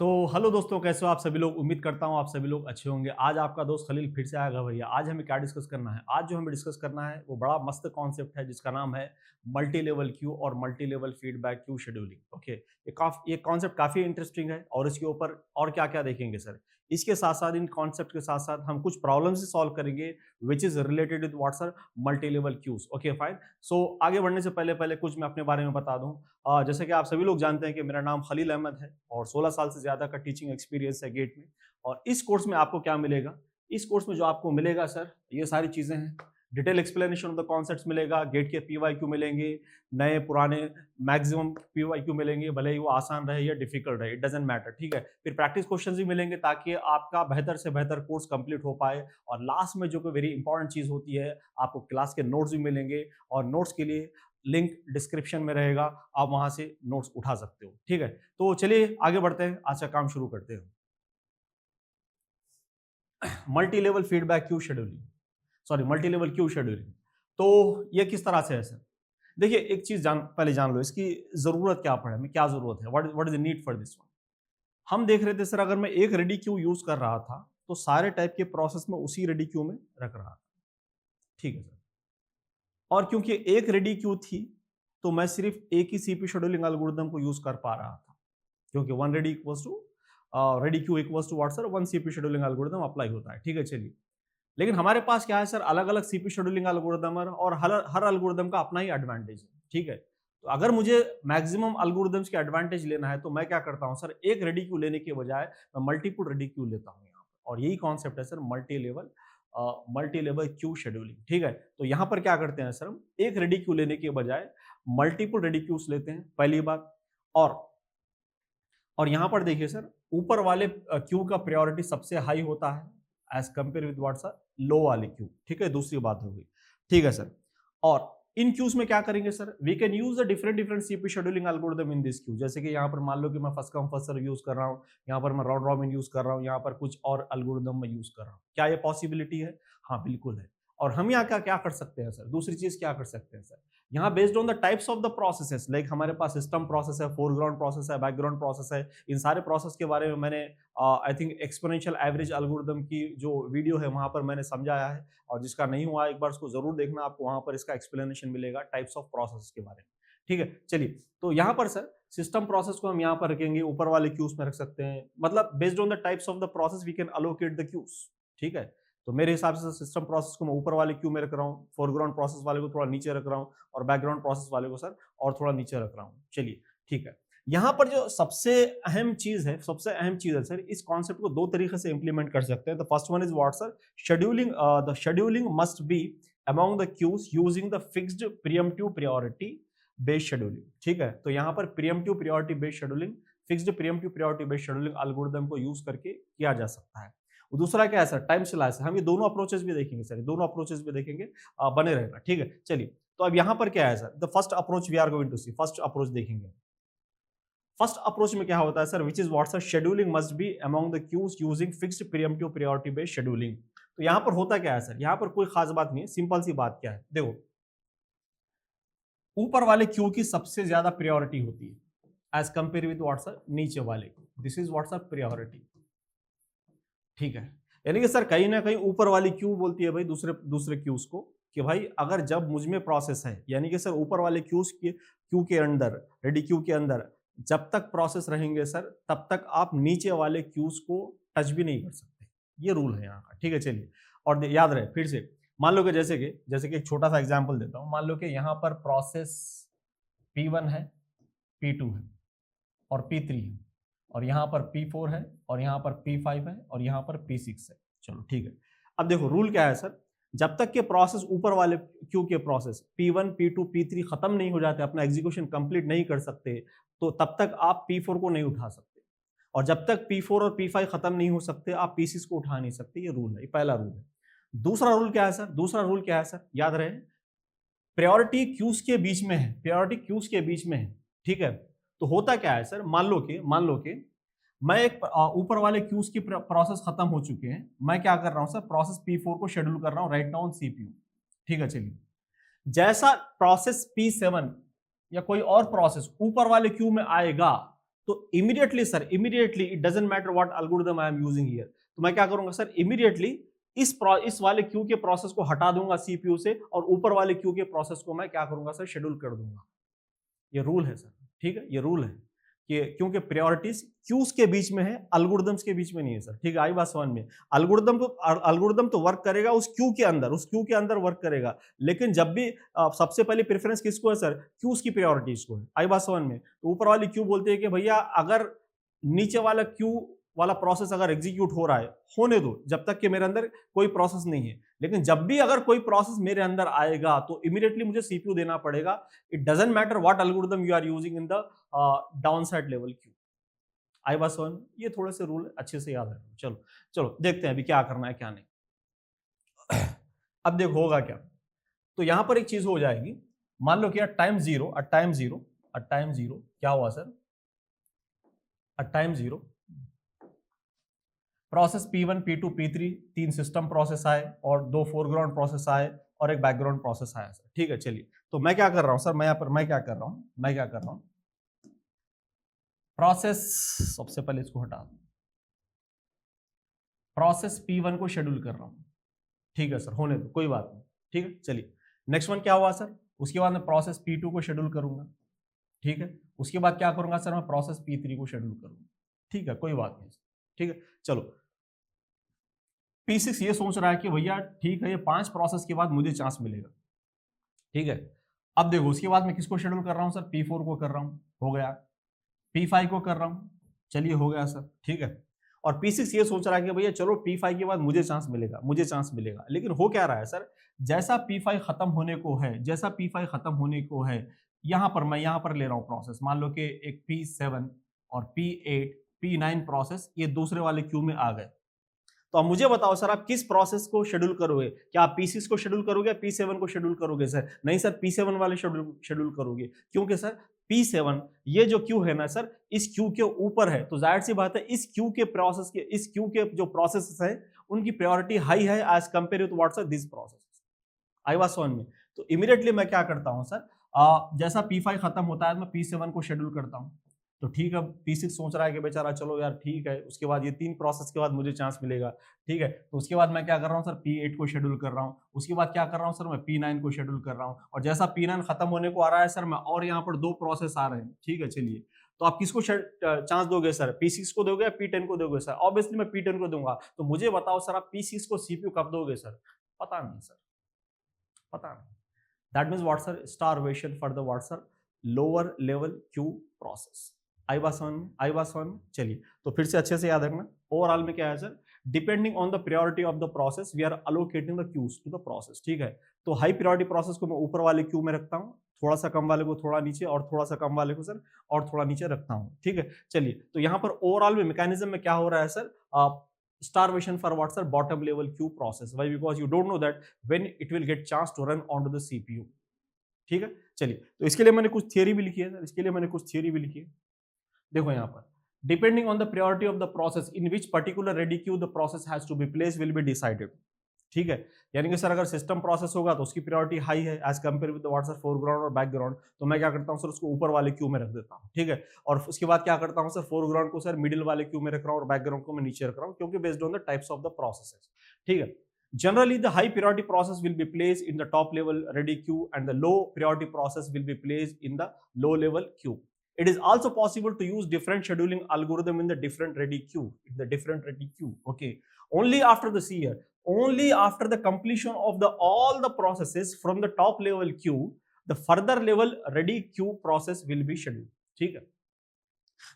तो हेलो दोस्तों, कैसे हो आप सभी लोग। उम्मीद करता हूँ आप सभी लोग अच्छे होंगे। आज आपका दोस्त खलील फिर से आएगा भैया। आज हमें क्या डिस्कस करना है? आज जो हमें डिस्कस करना है वो बड़ा मस्त कॉन्सेप्ट है जिसका नाम है मल्टी लेवल क्यू और multi level feedback queue scheduling. Okay, ये कॉन्सेप्ट काफी इंटरेस्टिंग है और इसके ऊपर और क्या क्या देखेंगे सर। इसके साथ साथ इन कॉन्सेप्ट के साथ साथ हम कुछ प्रॉब्लम से सॉल्व करेंगे which is related with what's are multi level queues. Okay fine. So आगे बढ़ने से पहले पहले कुछ मैं अपने बारे में बता दूं। जैसे कि आप सभी लोग जानते हैं कि मेरा नाम खलील अहमद है और 16 साल से ज़्यादा का टीचिंग एक्सपीरियंस है गेट में। और इस कोर्स में आपको क्या मिलेगा? इस कोर्स में जो आपको मिलेगा सर, ये सारी चीज़ें हैं। Detail explanation of the concepts मिलेगा, गेट के पीवाईक्यू मिलेंगे, नए पुराने मैक्सिमम पीवाईक्यू मिलेंगे, भले ही वो आसान रहे या डिफिकल्ट रहे, इट डजंट मैटर। ठीक है, फिर प्रैक्टिस क्वेश्चंस भी मिलेंगे ताकि आपका बेहतर से बेहतर कोर्स कंप्लीट हो पाए। और लास्ट में जो कोई वेरी इंपॉर्टेंट चीज़ होती है, आपको क्लास के नोट्स भी मिलेंगे और नोट्स के लिए लिंक डिस्क्रिप्शन में रहेगा, आप वहां से नोट्स उठा सकते हो। ठीक है, तो चलिए आगे बढ़ते हैं, आज का काम शुरू करते हैं। Multi level feedback queue scheduling, sorry multi level queue scheduling. तो ये किस तरह से है सर? देखिए, एक चीज पहले जान लो, इसकी जरूरत क्या पड़े, हमें क्या जरूरत है, what is the need for this one. हम देख रहे थे सर, अगर मैं एक रेडी क्यू यूज कर रहा था तो सारे टाइप के प्रोसेस में उसी रेडी क्यू में रख रहा था। ठीक है सर। और क्योंकि एक रेडी क्यू थी तो मैं सिर्फ एक ही सीपी शेड्यूलिंग एल्गोरिदम को यूज कर पा रहा था, क्योंकि one ready equals to ready queue equals to what sir, one CP scheduling algorithm apply होता है। ठीक है, चलिए। लेकिन हमारे पास क्या है सर, अलग अलग सीपी शेड्यूलिंग एल्गोरिदम और हर एल्गोरिदम का अपना ही एडवांटेज है। ठीक है, तो अगर मुझे मैक्सिमम एल्गोरिदम्स के एडवांटेज लेना है तो मैं क्या करता हूं सर, एक रेडी क्यू लेने के बजाय मैं मल्टीपल रेडी क्यू लेता हूं यहाँ पर। और यही कॉन्सेप्ट है sir multi level queue scheduling. ठीक है, तो यहाँ पर क्या करते हैं सर, हम एक रेडी क्यू लेने के बजाय मल्टीपल रेडी क्यूज लेते हैं, पहली बात। और और यहां पर देखिए सर, ऊपर वाले क्यू का प्रायोरिटी सबसे हाई होता है as compare with what's are low वाले क्यू। ठीक है, दूसरी बात होगी। ठीक है सर। और इन क्यूज में क्या करेंगे sir, we can use the different different CP scheduling algorithm in this queue. जैसे कि यहाँ पर मान लो कि मैं first come first serve use कर रहा हूँ, यहाँ पर मैं राउंड रॉबिन यूज कर रहा हूँ, यहाँ पर कुछ और एल्गोरिदम मैं यूज कर रहा हूँ। क्या ये पॉसिबिलिटी है? हाँ बिल्कुल है। और हम यहाँ क्या क्या कर सकते हैं सर, दूसरी चीज क्या कर सकते हैं सर, यहाँ based on the types of the processes, like हमारे पास सिस्टम प्रोसेस है, फोरग्राउंड प्रोसेस है, बैकग्राउंड प्रोसेस है। इन सारे प्रोसेस के बारे में मैंने I think exponential average algorithm की जो वीडियो है वहां पर मैंने समझाया है। और जिसका नहीं हुआ एक बार उसको जरूर देखना, आपको वहां पर इसका एक्सप्लेनेशन मिलेगा टाइप्स ऑफ प्रोसेस के बारे में। ठीक है, चलिए। तो यहाँ पर सर सिस्टम प्रोसेस को हम यहाँ पर रखेंगे, ऊपर वाले क्यूज में रख सकते हैं, मतलब based on the types of the process we can allocate the queues. ठीक है, तो मेरे हिसाब से सिस्टम प्रोसेस को मैं ऊपर वाले क्यू में रख रहा हूँ, फोरग्राउंड प्रोसेस वाले को थोड़ा नीचे रख रहा हूँ, और बैकग्राउंड प्रोसेस वाले को सर और थोड़ा नीचे रख रहा हूँ। चलिए, ठीक है। यहाँ पर जो सबसे अहम चीज है सर, इस कॉन्सेप्ट को दो तरीके से इंप्लीमेंट कर सकते हैं। The first one is what sir, scheduling the scheduling must be among the queues using the fixed preemptive priority based scheduling. ठीक है, तो यहाँ पर preemptive priority based scheduling, fixed preemptive priority based scheduling algorithm को use करके किया जा सकता है। दूसरा क्या है सर, टाइम स्लाइस। हम ये दोनों अप्रोचेस भी देखेंगे सर, दोनों अप्रोचेस भी देखेंगे, बने रहेगा। ठीक है, चलिए। तो अब यहाँ पर क्या है sir, the first approach we are going to see, first approach देखेंगे। फर्स्ट अप्रोच में क्या होता है sir, which is what's scheduling must be among the queues using fixed preemptive priority based scheduling. तो यहाँ पर होता क्या है सर, यहाँ पर कोई खास बात नहीं है, सिंपल सी बात क्या है, देखो ऊपर वाले क्यू की सबसे ज्यादा प्रायोरिटी होती है एज कंपेयर विद व्हाट्स नीचे वाले, दिस इज व्हाट्स प्रायोरिटी। ठीक है, यानी कि सर कहीं ना कहीं ऊपर वाली क्यू बोलती है भाई दूसरे दूसरे क्यूज को कि भाई अगर जब मुझ में प्रोसेस है, यानी कि सर ऊपर वाले क्यू के अंदर, रेडी क्यू के अंदर जब तक प्रोसेस रहेंगे सर, तब तक आप नीचे वाले क्यूज को टच भी नहीं कर सकते। ये रूल है यहाँ का। ठीक है, चलिए। और याद रहे फिर से, मान लो कि जैसे कि एक छोटा सा एग्जाम्पल देता हूं। मान लो कि यहाँ पर प्रोसेस P1 है, P2 है और P3 है, और यहाँ पर P4 है, और यहाँ पर P5 है, और यहाँ पर P6 है। चलो ठीक है। अब देखो रूल क्या है सर, जब तक के प्रोसेस ऊपर वाले क्यू के प्रोसेस P1 P2 P3 खत्म नहीं हो जाते, अपना एग्जीक्यूशन कंप्लीट नहीं कर सकते, तो तब तक आप P4 को नहीं उठा सकते। और जब तक P4 और P5 खत्म नहीं हो सकते, आप P6 को उठा नहीं सकते। ये रूल है, ये पहला रूल है। दूसरा रूल क्या है सर, दूसरा रूल क्या है सर, याद रहे, प्रायोरिटी क्यूज के बीच में है, प्रायोरिटी क्यूज के बीच में है। ठीक है, तो होता क्या है सर, मान लो कि मैं एक ऊपर वाले क्यूज की प्रोसेस खत्म हो चुके हैं, मैं क्या कर रहा हूं सर, प्रोसेस P4 को शेड्यूल कर रहा हूं राइट नाउ ऑन CPU। ठीक है, चलिए। जैसा प्रोसेस P7 या कोई और प्रोसेस ऊपर वाले क्यू में आएगा, तो immediately sir, immediately it doesn't matter what algorithm I am using here, तो मैं क्या करूंगा सर, इमीडिएटली इस वाले क्यू के प्रोसेस को हटा दूंगा सीपीयू से और ऊपर वाले क्यू के प्रोसेस को मैं क्या करूंगा सर, शेड्यूल कर दूंगा। ये रूल है सर, ठीक है, ये रूल है कि क्योंकि प्रायोरिटीज क्यूज के बीच में है, एल्गोरिथम्स के बीच में नहीं है सर, ठीक है, आई बात समझ में। एल्गोरिथम तो वर्क करेगा उस क्यू के अंदर, उस क्यू के अंदर वर्क करेगा, लेकिन जब भी सबसे पहले प्रेफरेंस किसको है सर, क्यूज की प्रायोरिटीज को है, आई बात समझ में। तो ऊपर वाली क्यू बोलते हैं कि भैया अगर नीचे वाला क्यू वाला प्रोसेस अगर एग्जीक्यूट हो रहा है, होने दो जब तक कि मेरे अंदर कोई प्रोसेस नहीं है, लेकिन जब भी अगर कोई प्रोसेस मेरे अंदर आएगा तो इमीडिएटली मुझे सीपीयू देना पड़ेगा। It doesn't matter what algorithm you are using in the down side level queue. आई बात समझ में? ये थोड़े से रूल अच्छे से याद रखो। चलो चलो देखते हैं अभी क्या करना है क्या नहीं। अब देखो होगा क्या, तो यहां पर एक चीज हो जाएगी, मान लो कि टाइम जीरो क्या हुआ sir, time zero process P1, P2, P3 तीन सिस्टम प्रोसेस आए और दो फोरग्राउंड प्रोसेस आए और एक बैकग्राउंड प्रोसेस आया सर, ठीक है। चलिए तो मैं क्या कर रहा हूं सर, मैं क्या कर रहा हूं, प्रोसेस, सबसे पहले इसको हटा दूं, प्रोसेस P1 को शेड्यूल कर रहा हूं, ठीक है सर, होने दो कोई बात नहीं, ठीक है। चलिए नेक्स्ट वन क्या हुआ सर, उसके बाद मैं प्रोसेस P2 को शेड्यूल करूंगा, ठीक है। उसके बाद क्या करूंगा सर, मैं प्रोसेस P3 को शेड्यूल करूंगा, ठीक है, कोई बात नहीं, ठीक है। चलो P6 ये सोच रहा है कि भैया ठीक है, ये 5 प्रोसेस के बाद मुझे चांस मिलेगा, ठीक है। अब देखो उसके बाद मैं किसको शेड्यूल कर रहा हूं सर, P4 को कर रहा हूं, हो गया। P5 को कर रहा हूं, चलिए हो गया सर, ठीक है। और P6 ये सोच रहा है कि भैया चलो P5 के बाद मुझे चांस मिलेगा, लेकिन हो क्या रहा है सर, जैसा P5 खत्म होने को है, यहां पर मैं ले रहा हूं प्रोसेस, मान लो कि एक P7 और P8 P9 प्रोसेस ये दूसरे वाले क्यू में आ गए। तो अब मुझे बताओ सर, आप किस प्रोसेस को शेड्यूल करोगे, क्या आप P6 को शेड्यूल करोगे या P7 को शेड्यूल करोगे सर? नहीं सर, P7 वाले शेड्यूल करोगे, क्योंकि सर P7 ये जो क्यू है ना सर, इस क्यू के ऊपर है, तो जाहिर सी बात है इस क्यू के जो प्रोसेस है उनकी प्रायोरिटी हाई है as compare to what's this process. आई वाज समझ में? तो इमीडिएटली मैं क्या करता हूं सर, जैसा P5 खत्म होता है मैं P7 को शेड्यूल करता हूं। तो ठीक है, P6 सोच रहा है कि बेचारा चलो यार ठीक है, उसके बाद ये 3 प्रोसेस के बाद मुझे चांस मिलेगा, ठीक है। तो उसके बाद मैं क्या कर रहा हूँ सर, P8 को शेड्यूल कर रहा हूँ। उसके बाद क्या कर रहा हूँ सर, मैं P9 को शेड्यूल कर रहा हूँ, और जैसा P9 खत्म होने को आ रहा है सर, मैं और यहाँ पर 2 प्रोसेस आ रहे हैं, ठीक है। चलिए तो आप किसको चांस दोगे सर, P6 को दोगे या P10 को दोगे सर? ऑब्वियसली मैं P10 को दूंगा। तो मुझे बताओ सर, आप P6 को सीपीयू कब दोगे सर? पता नहीं सर, पता नहीं। That means what sir, starvation for the what sir, lower level queue process. आई बात समझ में? चलिए तो फिर से अच्छे से याद रखना, ओवरऑल में क्या है sir, depending on the priority of the process we are allocating the queues to the process, ठीक है। तो हाई प्रायोरिटी प्रोसेस को मैं ऊपर वाले क्यू में रखता हूँ, थोड़ा सा कम वाले को थोड़ा नीचे, और थोड़ा सा कम वाले को सर और थोड़ा नीचे रखता हूँ, ठीक है। चलिए तो यहाँ पर ओवरऑल में मैकेनिज्म में क्या हो रहा है sir, starvation for what sir, bottom level queue process. Why? Because you don't know that when it will get chance to run onto the CPU, ठीक है। चलिए तो इसके लिए मैंने कुछ थियरी भी लिखी है, देखो यहाँ पर, depending on the priority of the process in which particular ready queue the process has to be place will be decided, ठीक है। यानी कि सर अगर सिस्टम प्रोसेस होगा तो उसकी प्रायोरिटी हाई है as compare with what's foreground और बैकग्राउंड, तो मैं क्या करता हूँ सर, उसको ऊपर वाले क्यू में रख देता हूँ, ठीक है। और उसके बाद क्या करता हूँ सर, फोरग्राउंड को सर मिडिल वाले क्यू में रख रहा हूँ और बैकग्राउंड को मैं नीचे रख रहा हूँ, क्योंकि based on the types of the processes, ठीक है। Generally, the high priority process will be placed in the top level ready queue and the low priority process will be placed in the low level queue. It is also possible to use different scheduling algorithm in the different ready queue, okay. Only after the completion of all the processes from the top level queue, the further level ready queue process will be scheduled, ठीक है।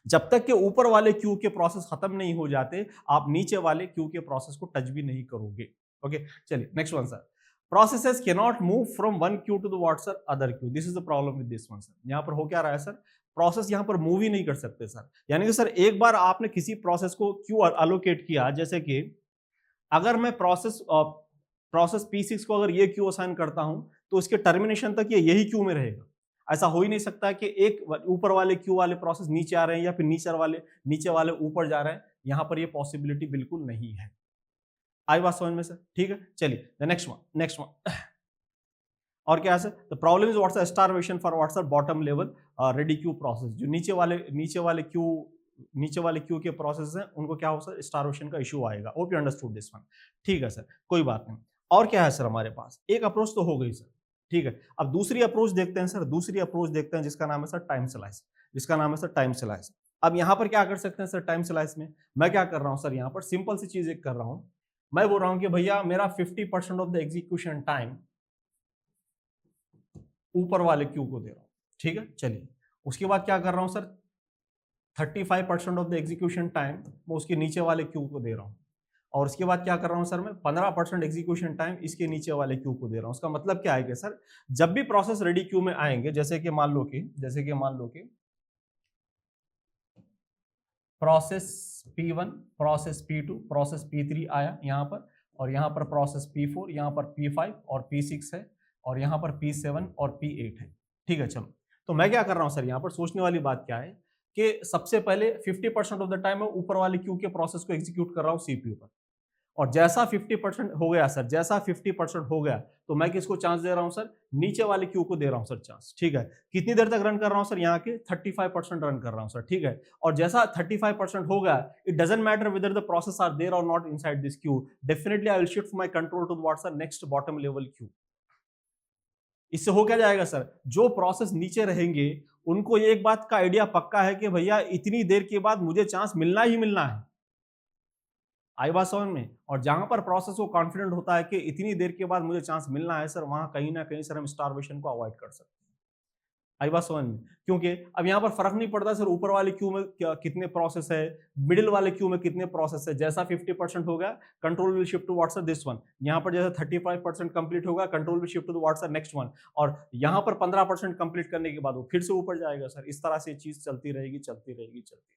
जब तक के ऊपर वाले Q के process खत्म नहीं हो जाते, आप नीचे वाले क्यू के प्रोसेस को टच भी नहीं करोगे, ओके। चलिए next one sir, processes can not move from one queue to the what sir, other queue. This is the problem with this one sir. यहां पर हो क्या रहा है सर, प्रोसेस यहां पर मूव ही नहीं कर सकते सर। यानी कि सर एक बार आपने किसी प्रोसेस को क्यू अलोकेट किया, जैसे कि अगर मैं प्रोसेस P6 को अगर ये क्यू असाइन करता हूं, तो इसके टर्मिनेशन तक ये यही क्यू में रहेगा। ऐसा हो ही नहीं सकता कि एक ऊपर वाले क्यू वाले प्रोसेस नीचे आ रहे हैं या फिर नीचे वाले ऊपर जा रहे हैं, यहां पर ये पॉसिबिलिटी बिल्कुल नहीं है। आई बात समझ में सर, ठीक है। चलिए नेक्स्ट वन, और क्या है sir, the problem is what's starvation for what's bottom level ready queue process, जो नीचे वाले क्यू के प्रोसेस हैं उनको क्या हो सर, स्टारवेशन का इशू आएगा। Hope you understood this one. ठीक है सर, कोई बात नहीं। और क्या है सर हमारे पास, एक अप्रोच तो हो गई सर, ठीक है। अब दूसरी अप्रोच देखते हैं सर, दूसरी अप्रोच देखते हैं जिसका नाम है सर टाइम स्लाइस, जिसका नाम है सर टाइम स्लाइस। अब यहां पर क्या कर सकते हैं सर टाइम स्लाइस में, मैं क्या कर रहा हूं सर, यहां पर सिंपल सी चीज एक कर रहा हूं, मैं बोल रहा हूं कि भैया मेरा 50% ऑफ द एग्जीक्यूशन टाइम ऊपर वाले क्यू को दे रहा हूं, ठीक है। चलिए उसके बाद क्या कर रहा हूं sir, 35% of the execution time मैं उसके नीचे वाले क्यू को दे रहा हूं, और उसके बाद क्या कर रहा हूं सर, मैं 15% एग्जीक्यूशन टाइम इसके नीचे वाले क्यू को दे रहा हूं। उसका मतलब क्या है कि सर जब भी प्रोसेस रेडी क्यू में आएंगे, जैसे कि मान लो कि process P1, process P2, process P3 आया यहाँ पर, और यहाँ पर प्रोसेस P4, यहाँ पर P5 और P6 है, और यहाँ पर P7 और P8 है। ठीक है, चलो तो मैं क्या कर रहा हूँ सर, यहाँ पर सोचने वाली बात क्या है कि सबसे पहले 50% ऑफ द टाइम मैं ऊपर वाले क्यू के प्रोसेस को एग्जीक्यूट कर रहा हूँ सीपीयू पर, और जैसा 50% हो गया सर, जैसा 50% हो गया तो मैं किसको चांस दे रहा हूं सर, नीचे वाले क्यू को दे रहा हूं सर चांस। ठीक है, कितनी देर तक रन कर रहा हूं सर, यहाँ के 35% रन कर रहा हूं सर। ठीक है, और जैसा 35% हो गया, it doesn't matter whether the process are there और not inside this queue, definitely I will shift my control to what's next bottom level queue. इससे हो क्या जाएगा सर, जो प्रोसेस नीचे रहेंगे उनको एक बात का आइडिया पक्का है कि भैया इतनी देर के बाद मुझे चांस मिलना ही मिलना है, आई बात समझ में। और जहां पर प्रोसेस को कॉन्फिडेंट होता है कि इतनी देर के बाद मुझे चांस मिलना है सर, वहां कहीं ना कहीं सर हम स्टारवेशन को अवॉइड कर सकते हैं, आई बात समझ में। क्योंकि अब यहाँ पर फर्क नहीं पड़ता सर ऊपर वाले क्यू में कितने प्रोसेस है, मिडिल वाले क्यू में कितने प्रोसेस है। जैसा 50% हो गया, control will shift to what's this one. यहाँ पर जैसे 35% कंप्लीट होगा, control will shift to what's next one, और यहाँ पर 15% कंप्लीट करने के बाद वो फिर से ऊपर जाएगा सर। इस तरह से चीज चलती रहेगी, चलती रहेगी, चलती रहेगी।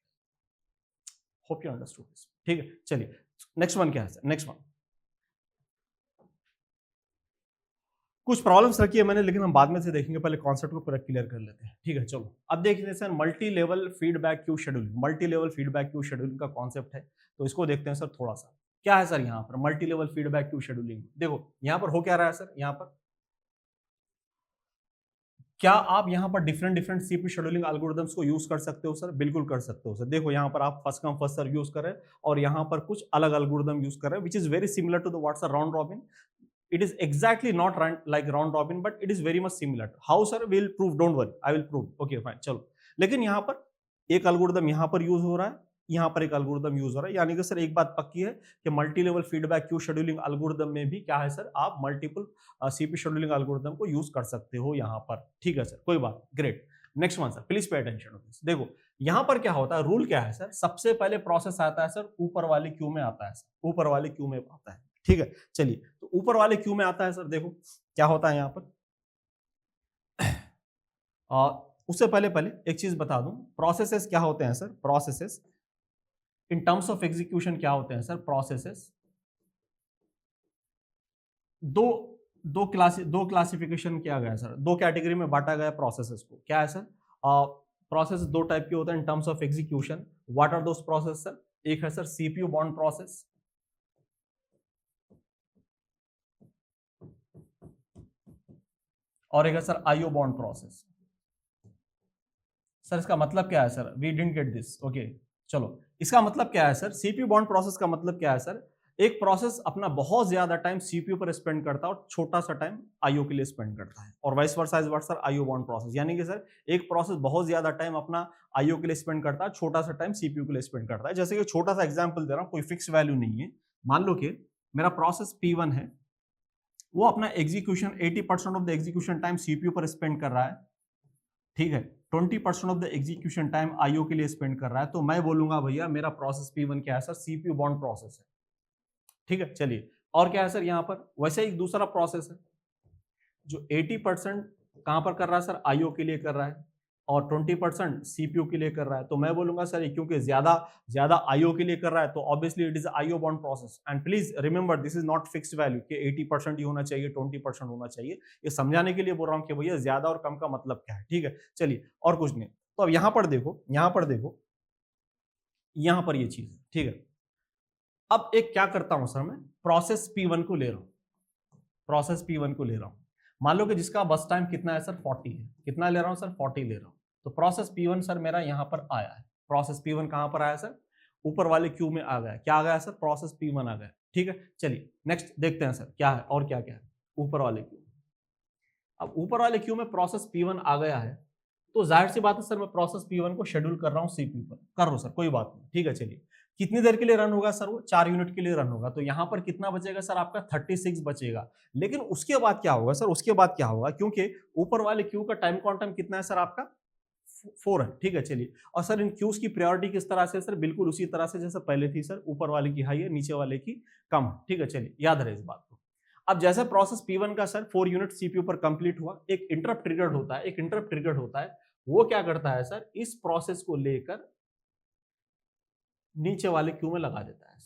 Hope you understood this. ठीक है, चलिए नेक्स्ट वन क्या है सर, नेक्स्ट वन कुछ प्रॉब्लम्स रखी है मैंने, लेकिन हम बाद में से देखेंगे, पहले कॉन्सेप्ट को पूरा क्लियर कर लेते हैं। ठीक है, चलो अब देखते हैं sir multi level feedback queue scheduling. Multi level feedback queue scheduling का कॉन्सेप्ट है, तो इसको देखते हैं सर थोड़ा सा। क्या है सर यहाँ पर multi level feedback queue scheduling, देखो यहाँ पर हो क्या रहा है सर, यहाँ पर क्या आप यहाँ पर different different CPU scheduling algorithms को यूज कर सकते हो सर, बिल्कुल कर सकते हो सर। देखो यहाँ पर आप first come first serve use कर रहे हैं, और यहाँ पर कुछ अलग एल्गोरिथम यूज कर रहे हैं, which is very similar to the what's round robin. It is exactly not like round robin, but it is very much similar. How sir? We'll prove. Don't worry, I will prove. Okay, fine. चलो, लेकिन यहाँ पर एक algorithm यहाँ पर use हो रहा है, यहाँ पर एक एल्गोरिथम यूज हो रहा है, यानी कि सर एक बात पक्की है कि multi level feedback queue scheduling algorithm में भी क्या है सर, आप मल्टीपल सीपी शेड्यूलिंग एल्गोरिथम को यूज कर सकते हो यहाँ पर। ठीक है सर, कोई बात, great. Next one sir, please pay attention of this. देखो यहाँ पर क्या होता है, रूल क्या है सर, सबसे पहले प्रोसेस आता है सर ऊपर वाले क्यू में आता है सर, ऊपर वाले क्यू में आता है। ठीक है, चलिए तो ऊपर वाले क्यू में आता है सर, देखो क्या होता है यहाँ पर। उससे पहले एक चीज बता दूं, प्रोसेसेस क्या होते हैं sir, processes in terms of execution क्या होते हैं सर, प्रोसेसेस दो क्लासिफिकेशन किया गया है सर, दो कैटेगरी में बांटा गया प्रोसेसेस को। क्या है सर, प्रोसेस दो टाइप के होते हैं in terms of execution. What are those process sir, एक है सर सीपीयू बाउंड प्रोसेस, और एक है sir IO bound process. Sir इसका मतलब क्या है sir, we didn't get this. Okay, चलो इसका मतलब क्या है सर, सीपीयू बाउंड प्रोसेस का मतलब क्या है सर, एक प्रोसेस अपना बहुत ज्यादा टाइम सीपीयू पर स्पेंड करता है और छोटा सा टाइम आईओ के लिए स्पेंड करता है, और vice versa is what sir IO bound process. यानी कि सर एक प्रोसेस बहुत ज्यादा टाइम अपना आईओ के लिए स्पेंड करता है, छोटा सा टाइम सीपीयू के लिए स्पेंड करता है। जैसे कि छोटा सा एग्जांपल दे रहा हूं, कोई फिक्स वैल्यू नहीं है। मान लो कि मेरा प्रोसेस P1 है, वो अपना execution 80% of the execution time CPU पर स्पेंड कर रहा है। ठीक है, 20% of the execution time IO के लिए स्पेंड कर रहा है, तो मैं बोलूंगा भैया मेरा प्रोसेस P1 क्या है सर, सीपीयू बाउंड प्रोसेस है। ठीक है, चलिए और क्या है सर यहाँ पर, वैसे एक दूसरा प्रोसेस है जो 80% कहां पर कर रहा है सर, आईओ के लिए कर रहा है, और 20% सीपीयू के लिए कर रहा है। तो मैं बोलूंगा सर क्योंकि ज्यादा आईओ के लिए कर रहा है, तो obviously it is IO bound process. And please remember this is not fixed value कि 80% ही होना चाहिए, 20% होना चाहिए। ये समझाने के लिए बोल रहा हूं कि भैया ज्यादा और कम का मतलब क्या है। ठीक है, चलिए और कुछ नहीं। तो अब यहां पर देखो, यहां पर ये चीज है। ठीक है, अब एक क्या करता हूं सर, मैं प्रोसेस P1 को ले रहा हूं, प्रोसेस P1 को ले रहा हूं। मान लो कि जिसका बस टाइम कितना है सर 40 है, कितना ले रहा हूँ सर 40 ले रहा हूँ, तो प्रोसेस P1 सर मेरा यहाँ पर आया है, प्रोसेस P1 कहाँ पर आया सर, ऊपर वाले क्यू में आ गया, क्या आ गया सर, प्रोसेस P1 आ गया, ठीक है। चलिए नेक्स्ट देखते हैं सर क्या है और क्या क्या है ऊपर वाले क्यू। अब ऊपर वाले क्यू में प्रोसेस P1 आ गया है, तो जाहिर सी बात है सर मैं प्रोसेस P1 को शेड्यूल कर रहा हूँ CPU पर, कर रहा हूँ सर, कोई बात नहीं, ठीक है। चलिए कितनी देर के लिए रन होगा सर, वो 4 यूनिट के लिए रन होगा, तो यहाँ पर कितना बचेगा सर, आपका 36 बचेगा। लेकिन उसके बाद क्या होगा सर, उसके बाद क्या होगा, क्योंकि ऊपर वाले क्यू का टाइम क्वांटम कितना है सर, आपका 4 है, ठीक है। चलिए और सर इन क्यूज की प्रायोरिटी किस तरह से सर, बिल्कुल उसी तरह से जैसे पहले थी सर, ऊपर वाले की हाई है, नीचे वाले की कम है, ठीक है। चलिए याद रहे इस बात को। अब जैसे प्रोसेस P1 का सर 4 यूनिट CPU पर कंप्लीट हुआ, एक इंटरप्ट ट्रिगर्ड होता है, एक इंटरप्ट ट्रिगर्ड होता है, वो क्या करता है सर, इस प्रोसेस को लेकर नीचे वाले क्यू में लगा देता है,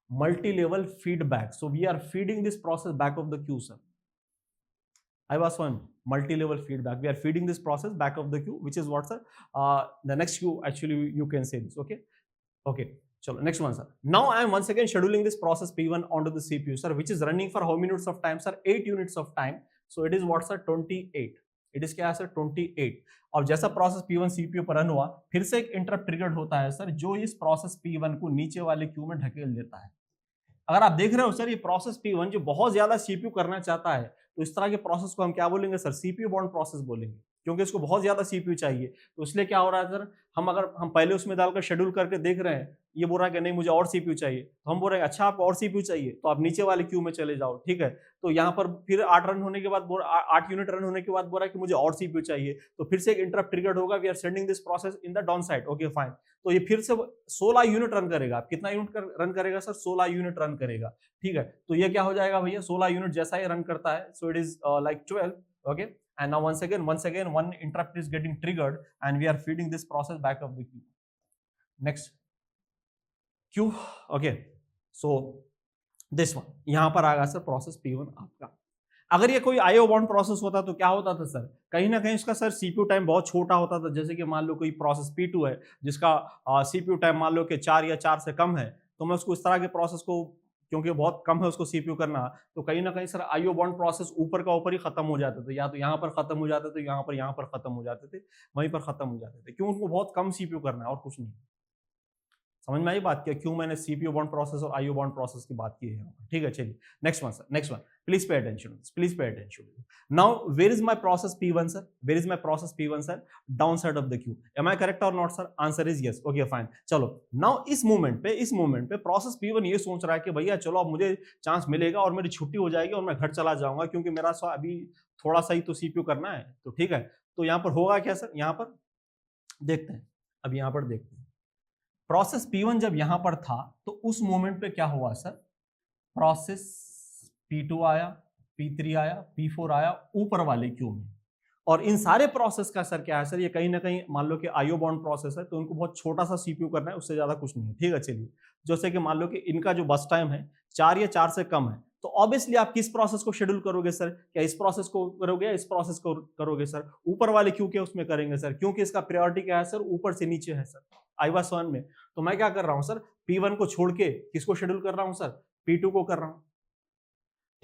multi level feedback. So we are feeding this process back of the queue sir, I was on multi-level feedback. We are feeding this process back of the queue, which is what sir? The next queue actually you can say this. Okay, okay. Chalo, next one sir. Now I am once again scheduling this process P1 onto the CPU sir, which is running for how many units of time sir? 8 units of time. So it is what sir? 28. It is क्या है sir 28। और जैसा process P1 CPU पर run हुआ, फिर से एक interrupt triggered होता है सर, जो इस प्रोसेस P1 को नीचे वाले क्यू में ढकेल देता है। अगर आप देख रहे हो सर, ये प्रोसेस P1 जो बहुत ज्यादा CPU करना चाहता है, तो इस तरह के प्रोसेस को हम क्या बोलेंगे सर, CPU बाउंड प्रोसेस बोलेंगे, क्योंकि इसको बहुत ज्यादा CPU चाहिए। तो इसलिए क्या हो रहा है सर, हम पहले उसमें डालकर शेड्यूल करके देख रहे हैं, ये बोल रहा है कि नहीं मुझे और CPU चाहिए, तो हम बोल रहे हैं अच्छा आपको और CPU चाहिए, तो आप नीचे वाले क्यू में चले जाओ, ठीक है। तो यहाँ पर फिर 8 रन होने के बाद 8 यूनिट रन होने के बाद बोल रहा है कि मुझे और CPU चाहिए, तो फिर से एक इंटरप्ट ट्रिगर्ड होगा, we are sending this process in the down side, okay fine. तो ये फिर से 16 यूनिट रन करेगा। कितना यूनिट रन करेगा सर, 16 यूनिट रन करेगा, ठीक है। तो ये क्या हो जाएगा भैया, 16 यूनिट जैसा ही रन करता है, so it is like 12, okay। And now once again one interrupt is getting triggered and we are feeding this process back of the queue. Next queue, okay, so this one यहाँ पर आ गया sir process P1 आपका। अगर ये कोई IO bound process होता तो क्या होता था सर, कहीं ना कहीं इसका सर CPU टाइम बहुत छोटा होता था। जैसे कि मान लो कोई प्रोसेस P2 है जिसका CPU टाइम मान लो कि 4 या 4 से कम है, तो मैं उसको इस तरह के प्रोसेस को, क्योंकि बहुत कम है उसको CPU करना, तो कहीं ना कहीं सर IO बाउंड प्रोसेस ऊपर का ऊपर ही खत्म हो जाते थे, या तो यहाँ पर खत्म हो जाते थे, यहाँ पर खत्म हो जाते थे, वहीं पर खत्म हो जाते थे, क्यों, उनको बहुत कम CPU करना है और कुछ नहीं। समझ में आई बात क्या, क्यों मैंने CPU बाउंड प्रोसेस और IO बाउंड प्रोसेस की बात की है, ठीक है। चलिए next one sir, next one, please pay attention, please pay attention. Now where is my process P1 sir, where is my process P1 sir, down side of the queue. Am I correct और not sir, answer is yes, okay fine. चलो now इस moment पे process P1 ये सोच रहा है कि भैया चलो अब मुझे चांस मिलेगा और मेरी छुट्टी हो जाएगी और मैं घर चला जाऊंगा, क्योंकि मेरा अभी थोड़ा सा ही तो CPU करना है, तो ठीक है। तो यहाँ पर होगा क्या सर, यहाँ पर देखते हैं, अब यहाँ पर देखते हैं प्रोसेस P1 जब यहां पर था तो उस मोमेंट पे क्या हुआ सर, प्रोसेस P2 आया, P3 आया, P4 आया ऊपर वाले क्यू में। और इन सारे प्रोसेस का सर क्या है सर, ये कहीं ना कहीं मान लो कि IO बाउंड प्रोसेस है, तो उनको बहुत छोटा सा CPU करना है, उससे ज्यादा कुछ नहीं है, ठीक है। चलिए जैसे कि मान लो कि इनका जो बस टाइम है 4 या 4 से कम है, तो ऑब्वियसली आप किस प्रोसेस को शेड्यूल करोगे सर, क्या इस प्रोसेस को करोगे या इस प्रोसेस को करोगे सर, ऊपर वाले क्यू के उसमें करेंगे सर, क्योंकि इसका प्रायोरिटी क्या है सर, ऊपर से नीचे है सर, IVAS 1 में। तो मैं क्या कर रहा हूं सर, P1 को छोड़ के किसको शेड्यूल कर रहा हूं सर, P2 को कर रहा हूं,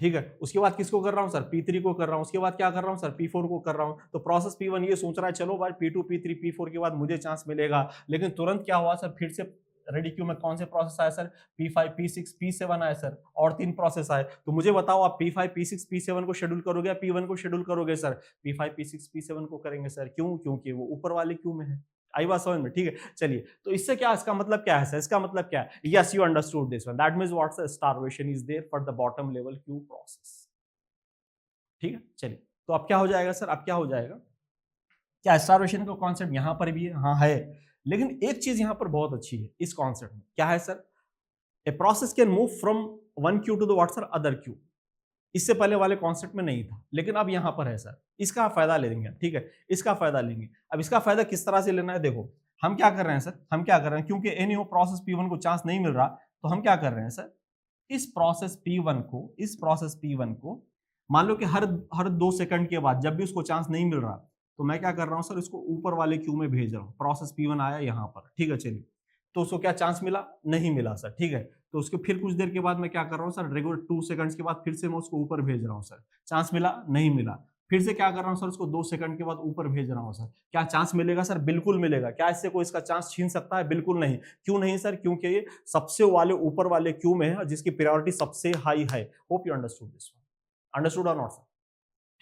ठीक है। उसके बाद किसको कर रहा हूं सर, P3 को कर रहा हूं, उसके बाद क्या कर रहा हूं सर, P4 को कर रहा हूं। तो प्रोसेस P1 ये सोच रहा है चलो भाई P2 P3 P4 के बाद मुझे चांस मिलेगा, लेकिन तुरंत क्या हुआ सर, फिर से रेडी क्यू में कौन से प्रोसेस आए सर, P5 P6 P7 आए सर, और 3 प्रोसेस आए। तो मुझे बताओ आप P5 P6 P7 को शेड्यूल करोगे या P1 को शेड्यूल करोगे सर, P5 P6 P7 को करेंगे सर, क्यों, क्योंकि वो ऊपर वाले क्यू में है, IVAS 1 में, ठीक है। चलिए तो इससे क्या, इसका मतलब क्या है सर, इसका मतलब क्या है, yes you understood this one, that means what's starvation is there for the bottom level queue process, ठीक है। चलिए तो अब क्या हो जाएगा सर, अब क्या हो जाएगा, क्या स्टारवेशन का कॉन्सेप्ट यहां पर भी है, हाँ है, लेकिन एक चीज यहां पर बहुत अच्छी है इस कॉन्सेप्ट में, क्या है sir, a process can move from one queue to the what sir other queue. इससे पहले वाले कॉन्सेप्ट में नहीं था, लेकिन अब यहां पर है सर, इसका फायदा लेंगे, ठीक है, इसका फायदा लेंगे। अब इसका फायदा किस तरह से लेना है, देखो हम क्या कर रहे हैं सर, हम क्या कर रहे हैं, क्योंकि एनी प्रोसेस P1 को चांस नहीं मिल रहा, तो हम क्या कर रहे हैं सर, इस प्रोसेस P1 को मान लो कि हर 2 सेकंड के बाद जब भी उसको चांस नहीं मिल रहा, तो मैं क्या कर रहा हूं सर, इसको ऊपर वाले क्यू में भेज रहा हूं। प्रोसेस P1 आया यहां पर, ठीक है। चलिए तो उसको क्या चांस मिला, नहीं मिला सर, ठीक है। तो उसके फिर कुछ देर के बाद मैं क्या कर रहा हूँ सर, रेगुलर 2 सेकंड्स के बाद फिर से मैं उसको ऊपर भेज रहा हूँ सर, चांस मिला, नहीं मिला। फिर से क्या कर रहा हूँ सर, उसको 2 सेकंड के बाद ऊपर भेज रहा हूँ सर, क्या चांस मिलेगा सर, बिल्कुल मिलेगा। क्या इससे कोई इसका चांस छीन सकता है, बिल्कुल नहीं। क्यों नहीं सर, क्योंकि ये सबसे वाले ऊपर वाले क्यू में है जिसकी प्रायोरिटी सबसे हाई है। Hope you understood this one, understood और नॉट सर,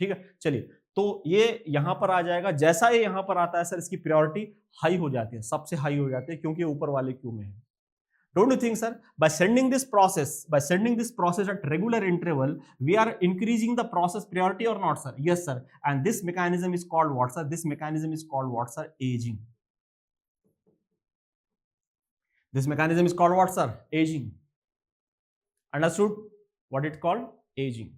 ठीक है। चलिए, तो ये यहां पर आ जाएगा, जैसा ये यहां पर आता है सर, इसकी प्रायोरिटी हाई हो जाती है, सबसे हाई हो जाती है, क्योंकि ऊपर वाले क्यू में है। Don't you think, sir, by sending this process at regular interval, we are increasing the process priority or not, sir? Yes, sir. And this mechanism is called what, sir? This mechanism is called what, sir? Aging. This mechanism is called what, sir? Aging. Understood? What it called? Aging.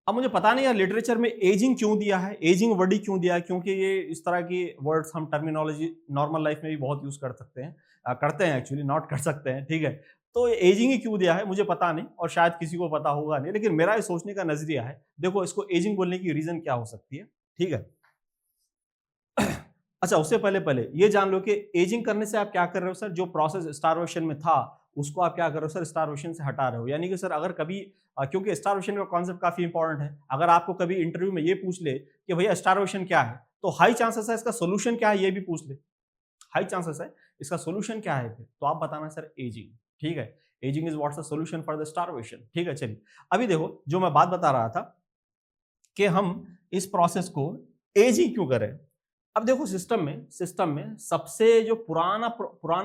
अब मुझे पता नहीं यार literature में ageing क्यों दिया है, ageing word ही क्यों दिया है, क्योंकि ये इस तरह की वर्ड्स हम टर्मिनोलॉजी नॉर्मल लाइफ में भी बहुत यूज कर सकते हैं, करते हैं एक्चुअली, नॉट कर सकते हैं, ठीक है। तो एजिंग ही क्यों दिया है मुझे पता नहीं, और शायद किसी को पता होगा नहीं, लेकिन मेरा ये सोचने का नजरिया है, देखो इसको एजिंग बोलने की रीजन क्या हो सकती है, ठीक है। अच्छा, उससे पहले पहले ये जान लो कि एजिंग करने से आप क्या कर रहे हो सर, जो प्रोसेस स्टारवेशन में था उसको आप क्या कर रहे हो सर, स्टारवेशन से हटा रहे हो। यानी कि सर अगर कभी क्योंकि स्टारवेशन का कॉन्सेप्ट काफी इंपॉर्टेंट है, अगर आपको कभी इंटरव्यू में ये पूछ ले कि भैया स्टारवेशन क्या है, तो हाई चांसेस है इसका सोल्यूशन क्या है ये भी पूछ ले, हाई चांसेस है इसका सोल्यूशन क्या है, फिर तो आप बताना सर एजिंग, ठीक है। Ageing is what's the solution for the starvation, ठीक है। चलिए, अभी देखो जो मैं बात बता रहा था कि हम इस प्रोसेस को एजिंग क्यों करें। अब देखो सिस्टम में सबसे जो पुराना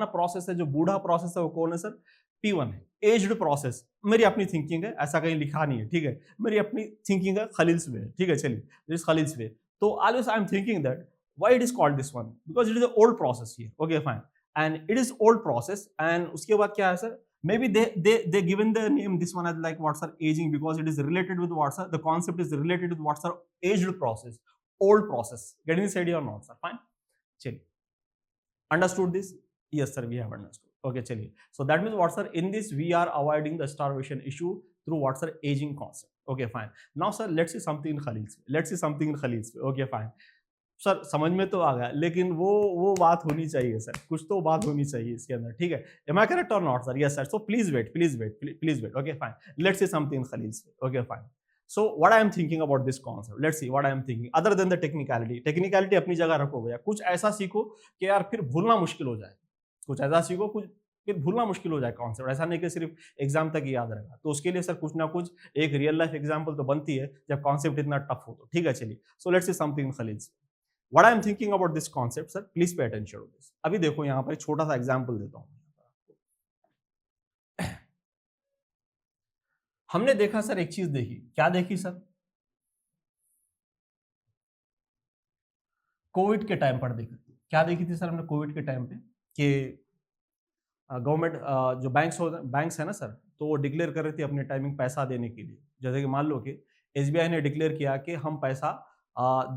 प्रोसेस है, जो बूढ़ा प्रोसेस है, वो कौन है सर, P1 है, एज्ड प्रोसेस। मेरी अपनी थिंकिंग है, ऐसा कहीं लिखा नहीं है, ठीक है, मेरी अपनी थिंकिंग है, खलील्स वे, ठीक है। चलिए, दिस खलील्स वे, तो always I am thinking that why it is called this one, because it is old process here, okay fine, and it is old process, and उसके बाद क्या है sir, maybe they given the name this one as like what's our aging, because it is related with what's our, the concept is related with what's our aged process, old process. Getting this idea or not, sir? Fine. Chaliye, understood this? Yes sir, we have understood. Okay, chaliye, so that means what's, sir, in this we are avoiding the starvation issue through what's, sir, aging concept. Okay fine. Now sir, let's see something in Khalil's way. Okay fine. Sir समझ में तो आ गया, लेकिन वो बात होनी चाहिए sir, कुछ तो बात होनी चाहिए इसके अंदर, ठीक है। एम आई करेक्ट और not sir? Yes sir. So please wait, okay fine, let's see something in Khalil's way, okay fine. So what I am thinking about this concept, let's see what I am thinking other than the technicality अपनी जगह रखो भैया, कुछ ऐसा सीखो कि यार फिर भूलना मुश्किल हो जाए, कुछ ऐसा सीखो कुछ फिर भूलना मुश्किल हो जाए कॉन्सेप्ट, ऐसा नहीं कि सिर्फ एग्जाम तक ही याद रहेगा। तो उसके लिए सर कुछ ना कुछ एक रियल लाइफ एग्जाम्पल तो बनती है जब कॉन्सेप्ट इतना टफ हो तो, ठीक है। चलिए, so let's see something in Khalil's way. What I am thinking about this concept, sir, please pay attention to this. अभी देखो यहाँ पर एक छोटा सा एग्जाम्पल देता हूँ। हमने देखा सर एक चीज देखी, क्या देखी सर, कोविड के टाइम पर देखी, क्या देखी थी सर हमने कोविड के टाइम पे, कि गवर्नमेंट जो बैंक्स है ना सर, तो वो डिक्लेयर कर रही थी अपने टाइमिंग पैसा देने के लिए। जैसे कि मान लो कि SBI ने डिक्लेयर किया कि हम पैसा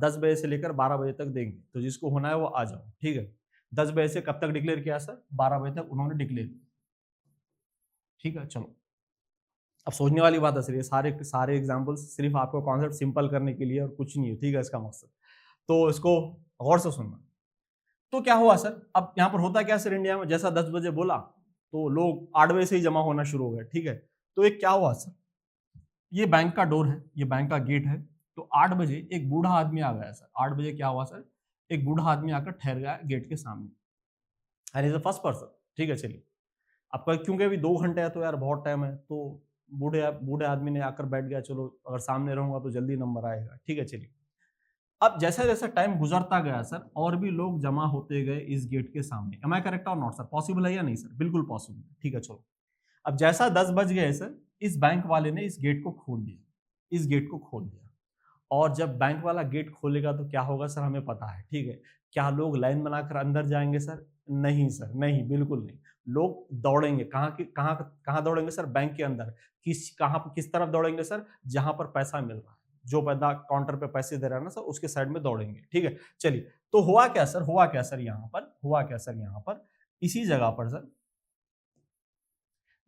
10 बजे से लेकर 12 बजे तक देंगे, तो जिसको होना है वो आ जाओ, ठीक है। 10 बजे से कब तक डिक्लेयर किया सर, 12 बजे तक उन्होंने डिक्लेयर किया, ठीक है। चलो, अब सोचने वाली बात है सर, ये सारे एग्जाम्पल्स सिर्फ आपको कॉन्सेप्ट सिंपल करने के लिए और कुछ नहीं है, ठीक है, इसका मकसद। तो इसको गौर से सुनना। तो क्या हुआ सर, अब यहाँ पर होता क्या सर इंडिया में, जैसा 10 बजे बोला तो लोग 8 बजे से ही जमा होना शुरू हो गए, ठीक है। तो एक क्या हुआ सर, ये बैंक का डोर है, ये बैंक का गेट है, तो 8 बजे एक बूढ़ा आदमी आ गया सर। 8 बजे क्या हुआ सर, एक बूढ़ा आदमी आकर ठहर गया गेट के सामने, and is the first person, ठीक है। चलिए, आपका क्योंकि अभी 2 घंटे है तो यार बहुत टाइम है, तो बूढ़े आदमी ने आकर बैठ गया, चलो अगर सामने रहूंगा तो जल्दी नंबर आएगा, ठीक है। चलिए, अब जैसा जैसा टाइम गुजरता गया सर, और भी लोग जमा होते गए इस गेट के सामने। एम आई करेक्ट और नॉट सर? पॉसिबल है या नहीं सर? बिल्कुल पॉसिबल है, ठीक है। चलो, अब जैसा 10 बज गए सर, इस बैंक वाले ने इस गेट को खोल दिया, और जब बैंक वाला गेट खोलेगा तो क्या होगा सर, हमें पता है, ठीक है। क्या लोग लाइन बनाकर अंदर जाएंगे सर? नहीं सर, नहीं, बिल्कुल नहीं। लोग दौड़ेंगे, कहाँ दौड़ेंगे सर? बैंक के अंदर। किस तरफ दौड़ेंगे सर? जहां पर पैसा मिल रहा है, जो बंदा काउंटर पे पैसे दे रहा है ना सर, उसके साइड में दौड़ेंगे, ठीक है। चलिए, तो हुआ क्या सर यहाँ पर इसी जगह पर सर,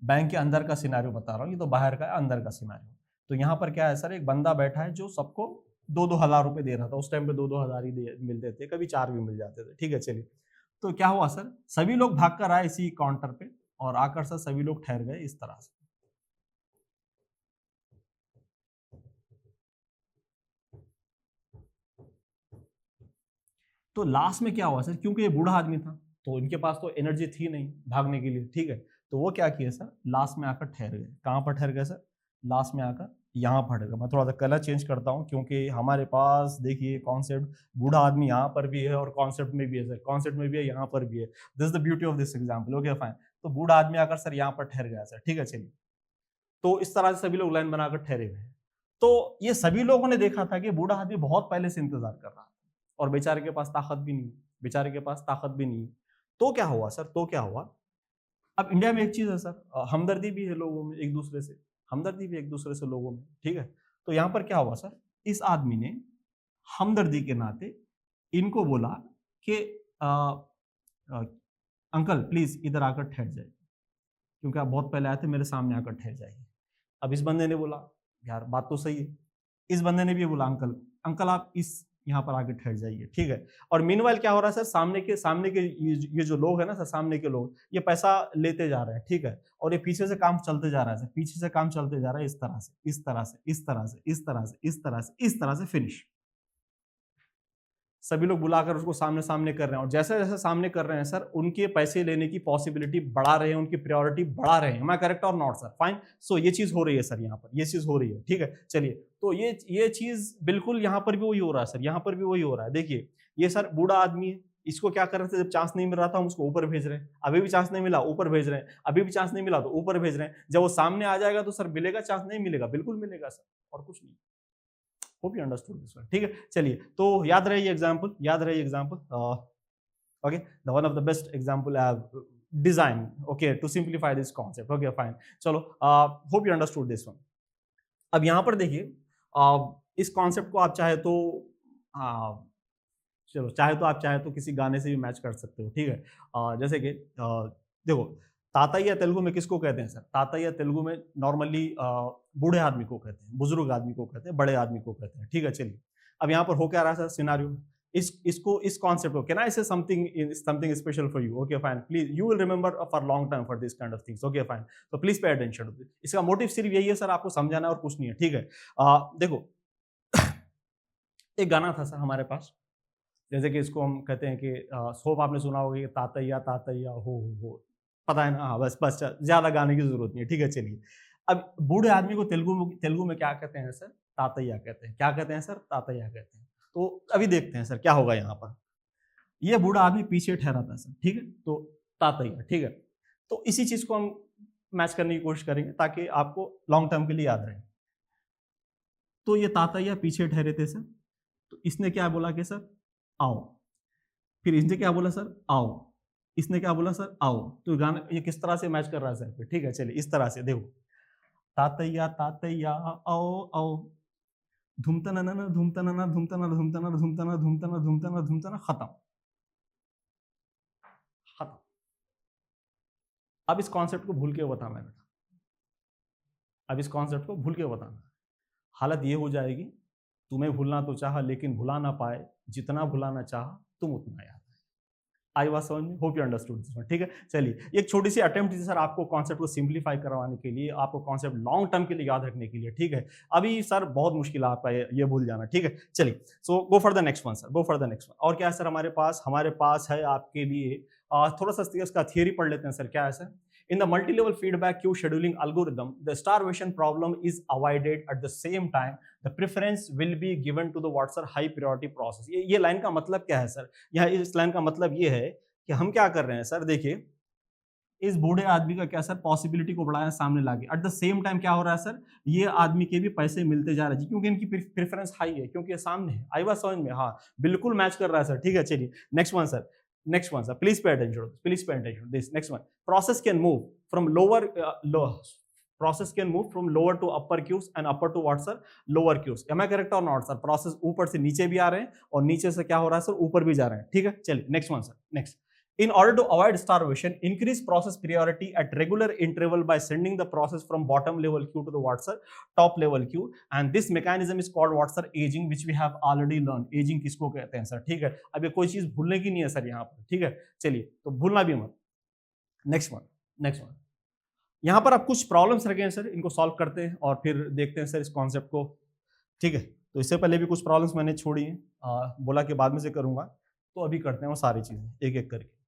बैंक के अंदर का सिनारियो बता रहा हूँ, ये तो बाहर का है, अंदर का सिनारियो। तो यहाँ पर क्या है सर, एक बंदा बैठा है जो सबको 2-2 हज़ार रुपए दे रहा था। उस टाइम पे 2-2 हज़ार ही मिलते थे, कभी 4 भी मिल जाते थे, ठीक है। चलिए, तो क्या हुआ सर, सभी लोग भाग कर आए इसी काउंटर पे और आकर सर सभी लोग ठहर गए इस तरह से। तो लास्ट में क्या हुआ सर, क्योंकि ये बूढ़ा आदमी था तो इनके पास तो एनर्जी थी नहीं भागने के लिए, ठीक है, तो वो क्या किया सर, लास्ट में आकर ठहर गए। कहाँ पर ठहर गए सर, लास्ट में आकर यहाँ पर ठहर गए। मैं थोड़ा सा कलर चेंज करता हूँ क्योंकि हमारे पास देखिए कॉन्सेप्ट बूढ़ा आदमी यहाँ पर भी है और कॉन्सेप्ट में भी है सर, कॉन्सेप्ट में भी है, यहाँ पर भी है। This is the beauty of this example. Okay fine, तो बूढ़ा आदमी आकर सर यहाँ पर ठहर गया सर, ठीक है चलिए। तो इस तरह से सभी लोग लाइन बनाकर ठहरे हुए हैं। तो ये सभी लोगों ने देखा था कि बूढ़ा आदमी बहुत पहले से इंतजार कर रहा था और बेचारे के पास ताकत भी नहीं, बेचारे के पास ताकत भी नहीं। तो क्या हुआ सर, तो क्या हुआ, अब इंडिया में एक चीज है सर, हमदर्दी भी है लोगों में एक दूसरे से, हमदर्दी भी एक दूसरे से लोगों में, ठीक है। तो यहाँ पर क्या हुआ सर, इस आदमी ने हमदर्दी के नाते इनको बोला कि अंकल प्लीज इधर आकर ठहर जाइए क्योंकि आप बहुत पहले आए थे, मेरे सामने आकर ठहर जाइए। अब इस बंदे ने बोला यार बात तो सही है, इस बंदे ने भी बोला अंकल अंकल आप इस यहाँ पर आके ठहर जाइए, ठीक है। और मीनवाइल क्या हो रहा है सर, सामने के ये जो लोग है ना सर, सामने के लोग ये पैसा लेते जा रहे हैं, ठीक है, और ये पीछे से काम चलते जा रहा है सर, पीछे से काम चलते जा रहा है इस तरह से, इस तरह से, इस तरह से, इस तरह से, इस तरह से, इस तरह से फिनिश। सभी लोग बुलाकर उसको सामने सामने कर रहे हैं और जैसे जैसे सामने कर रहे हैं सर, उनके पैसे लेने की पॉसिबिलिटी बढ़ा रहे हैं, उनकी प्रायोरिटी बढ़ा रहे हैं। मैं करेक्ट और नॉट सर, फाइन। सो ये चीज हो रही है सर, यहाँ पर ये चीज हो रही है, ठीक है चलिए। तो ये चीज बिल्कुल यहाँ पर भी वही हो रहा है सर, यहाँ पर भी वही हो रहा है। देखिए ये सर बूढ़ा आदमी, इसको क्या कर रहे थे, जब चांस नहीं मिल रहा था हम उसको ऊपर भेज रहे हैं, अभी भी चांस नहीं मिला ऊपर भेज रहे हैं, अभी भी चांस नहीं मिला तो ऊपर भेज रहे हैं। जब वो सामने आ जाएगा तो सर मिलेगा चांस, नहीं मिलेगा बिल्कुल मिलेगा सर, और कुछ नहीं। Hope you understood this one, ठीक है चलिए। तो याद रहे ये एग्जांपल, याद रहे ये example, okay, the one of the best example I have design, okay, to simplify this concept, okay fine. चलो hope you understood this one. अब यहाँ पर देखिए इस कॉन्सेप्ट को आप चाहे तो चलो चाहे तो किसी गाने से भी मैच कर सकते हो, ठीक है। जैसे कि देखो तातैया तेलुगु में किसको कहते हैं सर, तातैया तेलुगु में नॉर्मली बूढ़े आदमी को कहते हैं, बुजुर्ग आदमी को कहते हैं, बड़े आदमी को कहते हैं, ठीक है चलिए। अब यहाँ पर हो क्या रहा है सर सिनारियो, इस कॉन्सेप्ट को, can I say something special for you, okay fine, please you will remember for long time for this kind of things, okay fine, तो please pay attention to this. इसका motive सिर्फ यही है sir, आपको समझाना है और कुछ नहीं है, ठीक है। देखो एक गाना था सर हमारे पास, जैसे कि इसको हम कहते हैं कि होप आपने सुना होगा कि तातैया तातैया हो, पता है ना, हाँ बस ज्यादा गाने की जरूरत नहीं है, ठीक है चलिए। अब बूढ़े आदमी को तेलुगु में क्या कहते हैं सर, तातैया कहते हैं। क्या कहते हैं सर, तातैया कहते हैं। तो अभी देखते हैं सर क्या होगा यहाँ पर। ये बूढ़ा आदमी पीछे ठहरा था सर, ठीक है, तो तातैया, ठीक है। तो इसी चीज को हम मैच करने की कोशिश करेंगे ताकि आपको लॉन्ग टर्म के लिए याद रहे। तो ये तातैया पीछे ठहरे थे सर, तो इसने क्या बोला कि सर आओ, फिर इसने क्या बोला सर आओ, इसने क्या बोला सर आओ। तो गाना ये किस तरह से मैच कर रहा है सर, ठीक है चलिए इस तरह से देखो, तातैया तातैया आओ आओ, धूमतना ना धूमतना ना धूमतना धूमतना धूमतना धूमतना धूमतना धूमतना, खत्म खत्म। अब इस कॉन्सेप्ट को भूल के बताना है बेटा, अब इस कॉन्सेप्ट को भूल के बताना। हालत ये हो जाएगी, तुम्हें भूलना तो चाहा लेकिन भुला ना पाए, जितना भुलाना चाहा तुम उतना याद। आई बात समझ में, hope you understood this one, ठीक है चलिए। एक छोटी सी अटेम्प्ट थी सर आपको कॉन्सेप्ट को सिंप्लीफाई करवाने के लिए, आपको कॉन्सेप्ट लॉन्ग टर्म के लिए याद रखने के लिए, ठीक है। अभी सर बहुत मुश्किल है आपका ये भूल जाना, ठीक है चलिए। So go for the next one sir, go for the next one. और क्या है सर हमारे पास है आपके लिए थोड़ा सा इसका थियरी पढ़ लेते हैं सर। क्या है sir, in the multi-level feedback queue scheduling algorithm, the starvation problem is avoided at the same time the preference will be given to the what's our high priority process। ये line का मतलब क्या है sir, यहाँ इस line का मतलब ये है कि हम क्या कर रहे हैं सर, देखिए इस बूढ़े आदमी का क्या सर पॉसिबिलिटी को बढ़ाया सामने लाके, एट द सेम टाइम क्या हो रहा है सर, ये आदमी के भी पैसे मिलते जा रहे हैं क्योंकि इनकी प्रेफरेंस हाई है, क्योंकि ये सामने है। आई बात समझ में, हाँ बिल्कुल मैच कर रहा है सर, ठीक है चलिए। Next one sir, next one sir, please pay attention to this next one। process can move from lower to upper queues and upper to what sir, lower queues। am I correct or not sir? process ऊपर से नीचे भी आ रहे हैं और नीचे से क्या हो रहा है सर, ऊपर भी जा रहे हैं, ठीक है चलिए। next one sir, next In order to avoid starvation, increase process priority at regular interval by sending the process from bottom level queue to the what's top level queue, and this mechanism is called what's aging, which we have already learned. aging किसको कहते हैं sir? ठीक है, अब ये कोई चीज भूलने की नहीं है सर यहाँ पर, ठीक है। चलिए, तो भूलना भी मत। नेक्स्ट वन यहाँ पर आप कुछ प्रॉब्लम्स रखे हैं सर, इनको सॉल्व करते हैं और फिर देखते हैं सर इस कॉन्सेप्ट को, ठीक है। तो इससे पहले भी कुछ प्रॉब्लम्स मैंने छोड़ी हैं, बोला कि बाद में से करूंगा, तो अभी करते हैं वो सारी चीजें एक एक करके।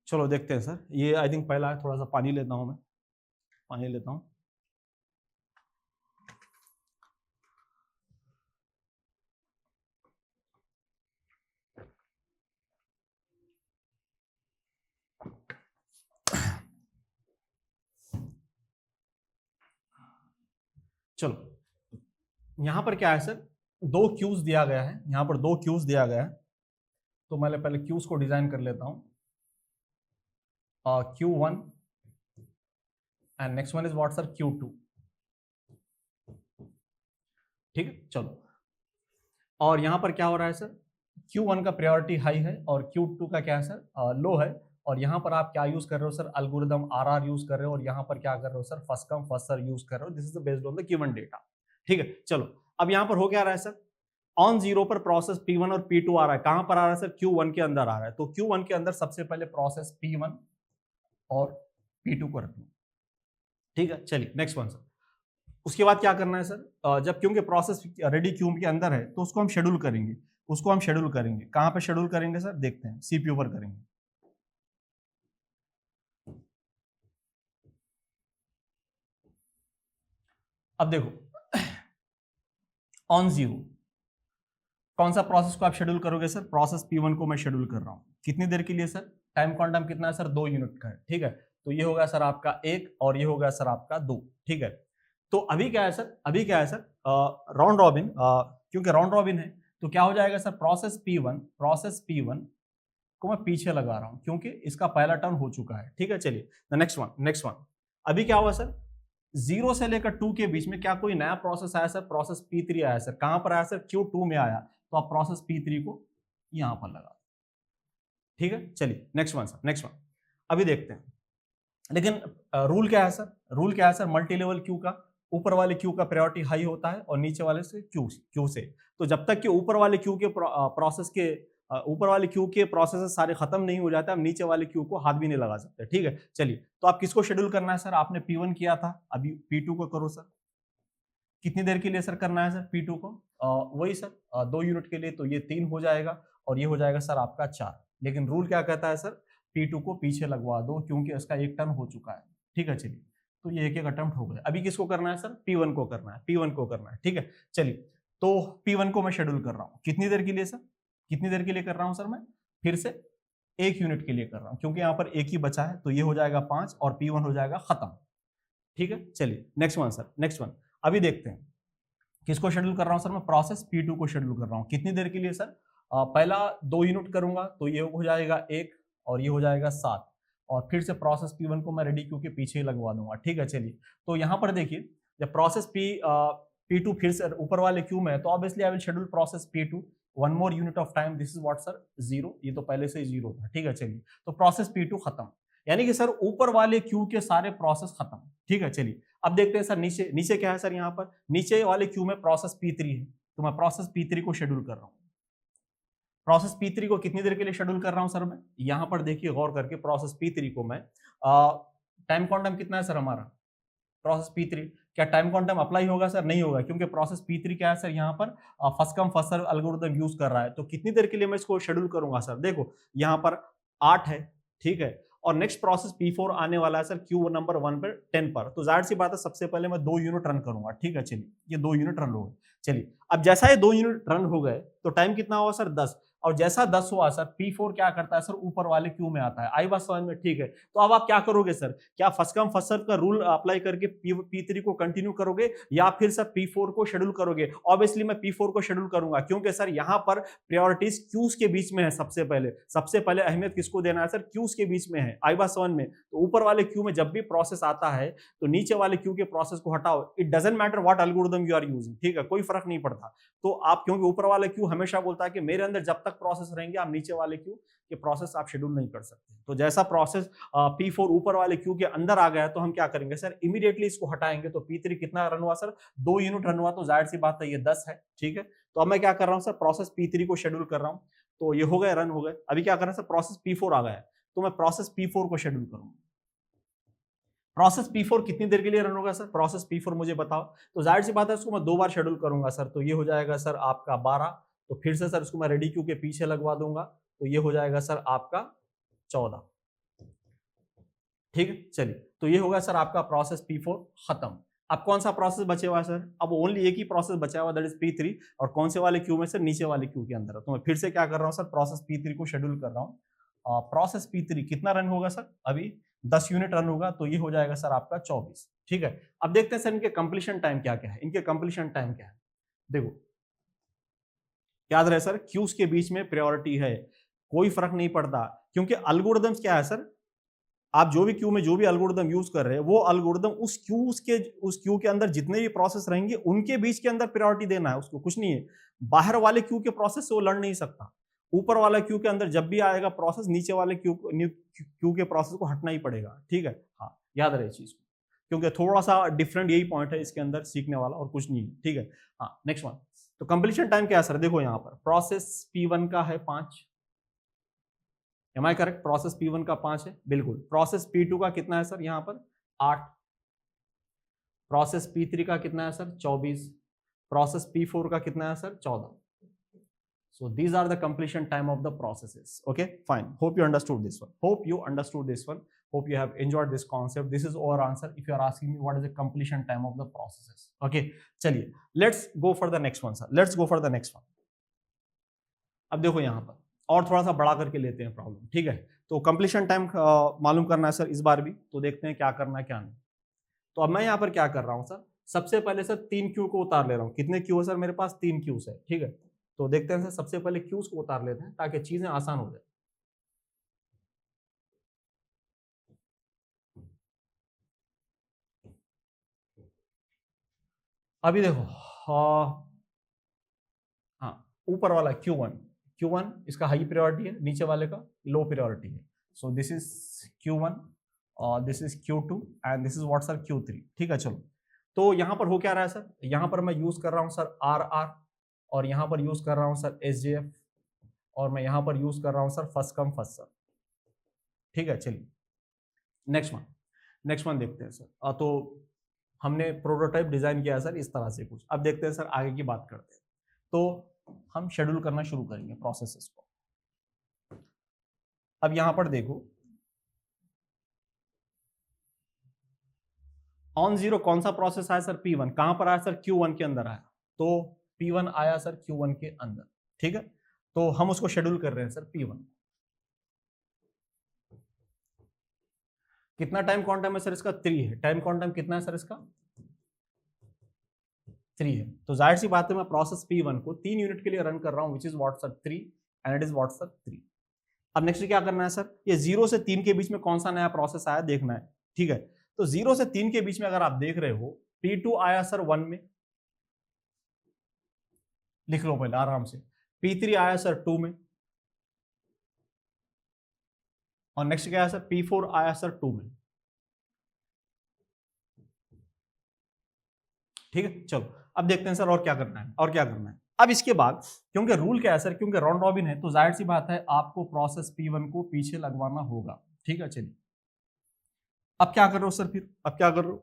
चलो देखते हैं सर, ये आई थिंक पहला है, थोड़ा सा पानी लेता हूं मैं, पानी लेता हूं। चलो, यहां पर क्या है सर, दो क्यूज दिया गया है, यहां पर दो क्यूज दिया गया है, तो मैं पहले क्यूज को डिजाइन कर लेता हूं। Q1 and next one is what sir? Q2, ठीक है। चलो, और यहां पर क्या हो रहा है सर, Q1 का प्रायोरिटी हाई है और Q2 का क्या है सर, लो है, और यहां पर आप क्या यूज कर रहे हो सर, एल्गोरिथम RR यूज कर रहे हो, और यहां पर क्या कर रहे हो sir, first come first serve use कर रहे हो। This is based on the given data, ठीक है। चलो, अब यहां पर हो क्या रहा है सर, ऑन जीरो पर प्रोसेस P1 और P2 आ रहा है, कहां पर आ रहा है सर, Q1 के अंदर आ रहा है, तो Q1 के अंदर सबसे पहले प्रोसेस P1 और P2 को रखना, ठीक है। चलिए नेक्स्ट वन सर, उसके बाद क्या करना है सर, जब क्योंकि प्रोसेस रेडी क्यू के अंदर है तो उसको हम शेड्यूल करेंगे, कहां पे शेड्यूल करेंगे सर, देखते हैं, CPU पर करेंगे। अब देखो, ऑन जीरो कौन सा प्रोसेस को आप शेड्यूल करोगे सर, प्रोसेस P1 को मैं शेड्यूल कर रहा हूं, कितनी देर के लिए सर, टाइम क्वांटम कितना है सर, 2 यूनिट का है, ठीक है। तो ये होगा सर आपका 1 और ये होगा सर आपका 2, ठीक है। तो अभी क्या है सर, राउंड रॉबिन, क्योंकि राउंड रॉबिन है तो क्या हो जाएगा सर, प्रोसेस P1 को मैं पीछे लगा रहा हूं क्योंकि इसका पहला टर्न हो चुका है, ठीक है। चलिए नेक्स्ट वन, अभी क्या हुआ सर, 0 से लेकर 2 के बीच में क्या कोई नया प्रोसेस आया सर, प्रोसेस P3 आया सर, कहां पर आया सर, Q2 में आया, तो आप प्रोसेस P3 को यहां पर लगा, ठीक है। चलिए नेक्स्ट वन, अभी देखते हैं, लेकिन रूल क्या है सर, मल्टी लेवल क्यू का ऊपर वाले क्यू का प्रायोरिटी हाई होता है और नीचे वाले से क्यू से, तो जब तक कि ऊपर वाले क्यू के प्रोसेस सारे खत्म नहीं हो जाते, हम नीचे वाले क्यू को हाथ भी नहीं लगा सकते, ठीक है। चलिए, तो आप किसको शेड्यूल करना है सर, आपने P1 किया था, अभी P2 को करो सर, कितनी देर के लिए सर करना है सर P2 को, वही सर 2 यूनिट के लिए, तो ये 3 हो जाएगा और ये हो जाएगा सर आपका 4, लेकिन रूल क्या कहता है सर, P2 को पीछे लगवा दो क्योंकि इसका एक टर्न हो चुका है, ठीक है। चलिए, तो ये एक अटेम्प्ट हो गया, अभी किसको करना है सर, P1 को करना है, ठीक है। चलिए, तो P1 को मैं शेड्यूल कर रहा हूँ, कितनी देर के लिए सर, कर रहा हूँ सर, मैं फिर से 1 यूनिट के लिए कर रहा हूँ क्योंकि यहाँ पर एक ही बचा है, तो ये हो जाएगा 5 और P1 हो जाएगा खत्म, ठीक है। चलिए नेक्स्ट वन, अभी देखते हैं किसको शेड्यूल कर रहा हूँ सर, मैं प्रोसेस P2 को शेड्यूल कर रहा हूँ, कितनी देर के लिए सर, पहला 2 यूनिट करूंगा तो ये हो जाएगा 1 और ये हो जाएगा 7, और फिर से प्रोसेस P1 को मैं रेडी क्यू के पीछे ही लगवा दूंगा, ठीक है। चलिए, तो यहाँ पर देखिए, जब प्रोसेस P2 फिर से ऊपर वाले क्यू में है तो obviously I will schedule process P2 1 more unit of time, this is what sir, 0, ये तो पहले से ही 0 था, ठीक है। चलिए, तो प्रोसेस P2 खत्म, यानी कि सर ऊपर वाले क्यू के सारे प्रोसेस खत्म, ठीक है। चलिए, अब देखते हैं सर नीचे क्या है सर, यहाँ पर नीचे वाले क्यू में प्रोसेस P3 है, तो मैं प्रोसेस P3 को शेड्यूल कर रहा हूँ, प्रोसेस P3 को कितनी देर के लिए शेड्यूल कर रहा हूं सर मैं, यहां पर देखिए गौर करके, प्रोसेस P3 को मैं, टाइम क्वांटम कितना है सर हमारा, प्रोसेस P3, क्या टाइम क्वांटम अप्लाई होगा सर, नहीं होगा क्योंकि प्रोसेस P3 क्या है सर, यहाँ पर first come first serve algorithm use कर रहा है, तो कितनी देर के लिए मैं इसको शेड्यूल करूंगा सर, देखो यहाँ पर 8 है, ठीक है, और नेक्स्ट प्रोसेस P4 आने वाला है सर क्यू नंबर 1 पर 10 पर, तो जाहिर सी बात है सबसे पहले मैं 2 यूनिट रन करूंगा, ठीक है। चलिए, ये 2 यूनिट रन हो गए, चलिए अब जैसा ये 2 यूनिट रन हो गए तो टाइम कितना हुआ सर, 10, और जैसा 10 हुआ सर P4 क्या करता है सर, ऊपर वाले क्यू में आता है। आई बात समझ में? ठीक है, तो अब आप क्या करोगे सर, क्या फर्स्ट कम फर्स्ट सर्व का रूल अप्लाई करके P3 को कंटिन्यू करोगे या फिर सर P4 को शेड्यूल करोगे? ऑब्वियसली मैं P4 को शेड्यूल करूंगा, क्योंकि सर यहां पर प्रायोरिटीज क्यूज के बीच में है। सबसे पहले अहमियत किसको देना है सर, क्यूज के बीच में है। आई बात समझ में? तो ऊपर वाले क्यू में जब भी प्रोसेस आता है तो नीचे वाले क्यू के प्रोसेस को हटाओ। It doesn't matter what algorithm you are using, ठीक है, कोई फर्क नहीं पड़ता। तो आप, क्योंकि ऊपर वाले क्यू हमेशा बोलता है कि मेरे अंदर जब तक प्रोसेस रहेंगे आप नीचे वाले क्यू के प्रोसेस आप शेड्यूल नहीं कर सकते। तो जैसा प्रोसेस P4 ऊपर वाले क्यू के अंदर आ गया तो हम क्या करेंगे सर, इमीडिएटली इसको हटाएंगे। तो P3 कितना रन हुआ सर, 2 यूनिट रन हुआ, तो जाहिर सी बात है ये 10 है, ठीक है। तो अब मैं क्या कर रहा हूं सर, प्रोसेस P3 को शेड्यूल कर रहा हूं, तो ये हो गए, रन हो गए। अभी क्या कर रहा है सर, प्रोसेस P4 आ गया है, तो मैं प्रोसेस P4 को शेड्यूल करूंगा। प्रोसेस P4 कितनी देर के लिए रन होगा सर, प्रोसेस P4 मुझे बताओ। तो जाहिर सी बात है उसको मैं 2 बार शेड्यूल करूंगा सर, तो ये हो जाएगा सर आपका 12, तो फिर से सर इसको मैं रेडी क्यू के पीछे लगवा दूंगा, तो ये हो जाएगा सर आपका 14, ठीक है। चलिए, तो ये होगा सर आपका प्रोसेस P4 खत्म। अब कौन सा प्रोसेस बचे हुआ है सर, अब ओनली एक ही प्रोसेस बचा हुआ, दैट इज P3, और कौन से वाले क्यू में सर, नीचे वाले क्यू के अंदर। तो मैं फिर से क्या कर रहा हूं सर, प्रोसेस P3 को शेड्यूल कर रहा हूं। प्रोसेस P3 कितना रन होगा सर, अभी 10 यूनिट रन होगा, तो ये हो जाएगा सर आपका 24, ठीक है। अब देखते हैं सर इनके कंप्लीशन टाइम क्या क्या है, इनके कंप्लीशन टाइम क्या है। देखो, याद रहे सर, क्यूज के बीच में प्रायोरिटी है, कोई फर्क नहीं पड़ता, क्योंकि एल्गोरिथम्स क्या है सर, आप जो भी क्यू में जो भी एल्गोरिथम यूज कर रहे हैं, वो एल्गोरिथम उस क्यू के अंदर जितने भी प्रोसेस रहेंगे उनके बीच के अंदर प्रायोरिटी देना है उसको, कुछ नहीं है। बाहर वाले क्यू के प्रोसेस से वो लड़ नहीं सकता। ऊपर वाला क्यू के अंदर जब भी आएगा प्रोसेस, नीचे वाले क्यू के प्रोसेस को हटना ही पड़ेगा, ठीक है। हाँ, याद रहे इस चीज को, क्योंकि थोड़ा सा डिफरेंट यही पॉइंट है इसके अंदर सीखने वाला, और कुछ नहीं है, ठीक है। हाँ, नेक्स्ट वन। तो कंप्लीशन टाइम क्या है सर, देखो यहाँ पर प्रोसेस P1 का है 5, M I correct, process P1 का 5 है, बिल्कुल। प्रोसेस P2 का कितना है सर, यहाँ पर 8, प्रोसेस P3 का कितना है सर, 24, प्रोसेस P4 का कितना है sir, 14। So these are the completion time of the processes. Okay, fine. Hope you understood this one. Hope you have enjoyed this concept. This is our answer. If you are asking me what is the completion time of the processes. Okay, चलिए, let's go for the next one, sir. Let's go for the next one. अब देखो यहाँ पर और थोड़ा सा बड़ा करके लेते हैं प्रॉब्लम, ठीक है। तो कंप्लीशन टाइम मालूम करना है सर इस बार भी, तो देखते हैं क्या करना है क्या नहीं। तो अब मैं यहाँ पर क्या कर रहा हूँ सर, सबसे पहले सर 3 क्यू को उतार ले रहा हूँ। कितने क्यू है सर मेरे पास, 3 क्यूज है, ठीक है। तो देखते हैं सर, सबसे पहले क्यूज को उतार लेते हैं ताकि चीजें आसान हो जाए। अभी देखो, हाँ, ऊपर वाला Q1 इसका हाई प्रायोरिटी है, नीचे वाले का लो प्रायोरिटी है। सो दिस इज Q1 और this is Q2 and this is what sir Q3, ठीक है। चलो, तो यहाँ पर हो क्या रहा है सर, यहाँ पर मैं यूज कर रहा हूँ सर RR, और यहाँ पर यूज कर रहा हूँ सर SJF, और मैं यहाँ पर यूज कर रहा हूँ sir first come first serve, ठीक है। चलिए, नेक्स्ट वन देखते हैं सर। तो हमने प्रोटोटाइप डिजाइन किया है सर इस तरह से कुछ। अब देखते हैं सर आगे की बात करते हैं। तो हम शेड्यूल करना शुरू करेंगे प्रोसेसेस को। अब यहां पर देखो, ऑन जीरो कौन सा प्रोसेस आया सर, P1। कहां पर आया सर, Q1 के अंदर आया, तो P1 आया सर Q1 के अंदर, ठीक है। तो हम उसको शेड्यूल कर रहे हैं सर P1। कितना टाइम क्वांटम है सर इसका, 3 है। टाइम क्वांटम कितना है सर इसका, 3 है। तो जाहिर सी बात है मैं प्रोसेस P1 को 3 यूनिट के लिए रन कर रहा हूं, which is what sir 3, and it is what sir 3। अब नेक्स्ट क्या करना है सर, ये 0 से 3 के बीच में कौन सा नया प्रोसेस आया देखना है, ठीक है। तो 0 से 3 के बीच में अगर आप देख रहे हो, P2 आया सर 1 में, लिख लो पहले आराम से। P3 आया सर 2 में, और नेक्स्ट क्या आया सर, P4 आया सर 2 में, ठीक है। चलो, अब देखते हैं सर और क्या करना है। अब इसके बाद, क्योंकि रूल क्या है सर, क्योंकि राउंड रॉबिन है, तो जाहिर सी बात है आपको प्रोसेस P1 को पीछे लगवाना होगा, ठीक है। चलिए, अब क्या कर रहे हो सर, फिर अब क्या कर रहे हो,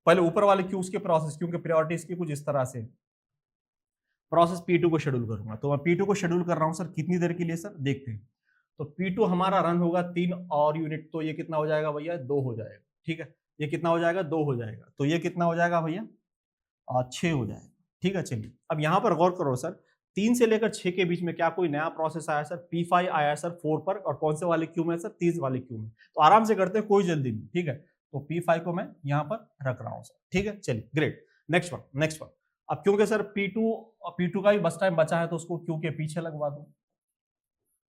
पहले ऊपर वाले क्यूज के प्रोसेस, क्योंकि प्रायोरिटीज की कुछ इस तरह से, प्रोसेस P2 को शेड्यूल करूंगा। तो मैं P2 को शेड्यूल कर रहा हूं सर, कितनी देर के लिए सर, देखते हैं। तो P2 हमारा रन होगा 3 और यूनिट, तो ये कितना हो जाएगा भैया, 2 हो जाएगा, ठीक है। ये कितना हो जाएगा, 2 हो जाएगा, तो ये कितना हो जाएगा भैया, 6 हो जाएगा, ठीक है। चलिए, अब यहां पर गौर करो सर, 3 से लेकर 6 के बीच में क्या कोई नया प्रोसेस आया सर? P5 आया सर 4 पर, और कौन से वाले क्यू में सर? 3 वाले क्यू में। तो आराम से करते हैं, कोई जल्दी नहीं, ठीक है। तो P5 को मैं यहाँ पर रख रहा हूँ सर, ठीक है। चलिए ग्रेट, नेक्स्ट वन। अब क्योंकि सर P2 का भी बस टाइम बचा है तो उसको क्यू के पीछे लगवा दूं,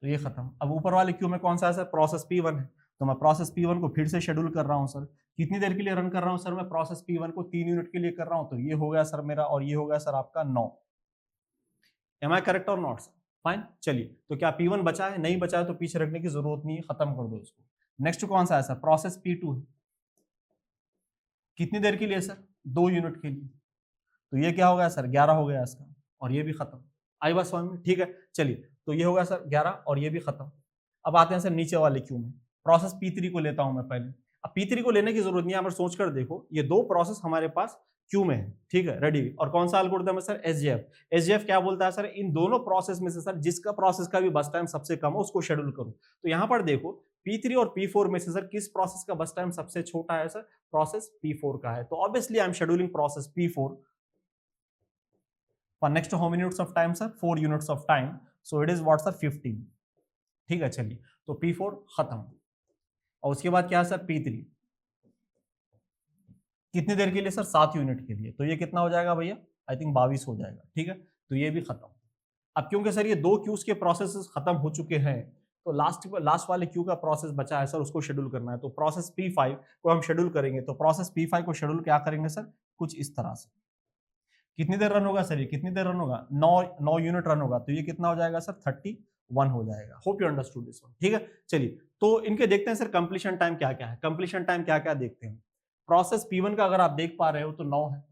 तो ये खत्म। अब ऊपर वाले क्यू में कौन सा है सर? प्रोसेस P1 है, तो मैं प्रोसेस P1 को फिर से शेड्यूल कर रहा हूँ सर। कितनी देर के लिए रन कर रहा हूँ सर? मैं प्रोसेस P1 को 3 यूनिट के लिए कर रहा हूँ, तो ये हो गया सर मेरा, और ये हो गया सर आपका 9। एम आई करेक्ट और नॉट? फाइन। चलिए, तो क्या P1 बचा है? नहीं बचा है तो पीछे रखने की जरूरत नहीं है, खत्म कर दो इसको। नेक्स्ट कौन सा है सर? प्रोसेस P2 है। कितनी देर के लिए सर? 2 यूनिट के लिए, तो ये क्या हो गया सर? 11 हो गया इसका, और ये भी खत्म। आई बात समझ में? ठीक है। चलिए, तो ये हो गया सर 11 और ये भी खत्म। अब आते हैं सर नीचे वाले क्यू में। प्रोसेस P3 को लेता हूं मैं पहले। अब P3 को लेने की जरूरत नहीं है, आप सोच कर देखो, ये 2 प्रोसेस हमारे पास क्यू में है, ठीक है, रेडी। और कौन सा एल्गोरिथम है सर? SJF क्या बोलता है सर? इन दोनों प्रोसेस में से सर जिसका प्रोसेस का भी बस टाइम सबसे कम हो उसको शेड्यूल करो। तो यहां पर देखो P3 और P4 में से सर किस प्रोसेस का बस टाइम सबसे छोटा है सर? प्रोसेस P4 का है। तो obviously I am scheduling process P4 for next how many units of time sir? 4 units of time, so it is what sir? 15। ठीक है, चलिए, तो P4 खत्म। और उसके बाद क्या है सर? P3 कितनी देर के लिए सर? 7 यूनिट के लिए, तो ये कितना हो जाएगा भैया? आई थिंक 22 हो जाएगा, ठीक है। तो ये भी खत्म। अब क्योंकि सर ये 2 क्यूज के प्रोसेस खत्म हो चुके हैं, तो लास्ट वाले क्यू का प्रोसेस बचा है सर, उसको शेड्यूल करना है। तो प्रोसेस P5 को हम शेड्यूल करेंगे, तो प्रोसेस P5 को शेड्यूल क्या करेंगे सर? कुछ इस तरह से। कितनी देर रन होगा सर? ये कितनी देर रन होगा? 9 यूनिट रन होगा, तो ये कितना हो जाएगा सर? 31 हो जाएगा। Hope you understood this one, ठीक है। चलिए, तो इनके देखते हैं सर कंप्लीशन टाइम क्या क्या है। कंप्लीशन टाइम क्या क्या देखते हैं। प्रोसेस P1 का अगर आप देख पा रहे हो तो 9 है।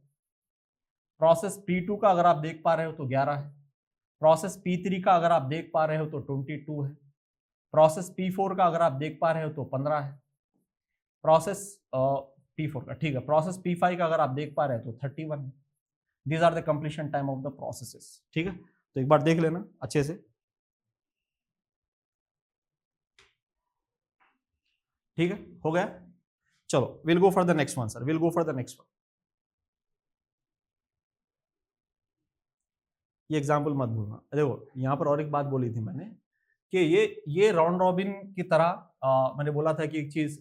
प्रोसेस P2 का अगर आप देख पा रहे हो तो 11 है। प्रोसेस P3 का अगर आप देख पा रहे हो तो 22 है। प्रोसेस P4 का अगर आप देख पा रहे हो तो 15 है। प्रोसेस P4 का, ठीक है। प्रोसेस P5 का अगर आप देख पा रहे हो तो 31 है। These are the completion time of the processes, ठीक है। तो एक बार देख लेना अच्छे से, ठीक है, हो गया। चलो, we'll go for the next one sir, we'll go for the next one। ये एग्जाम्पल मत भूलना। देखो, यहाँ पर और एक बात बोली थी मैंने कि ये राउंड रॉबिन की तरह, मैंने बोला था कि एक चीज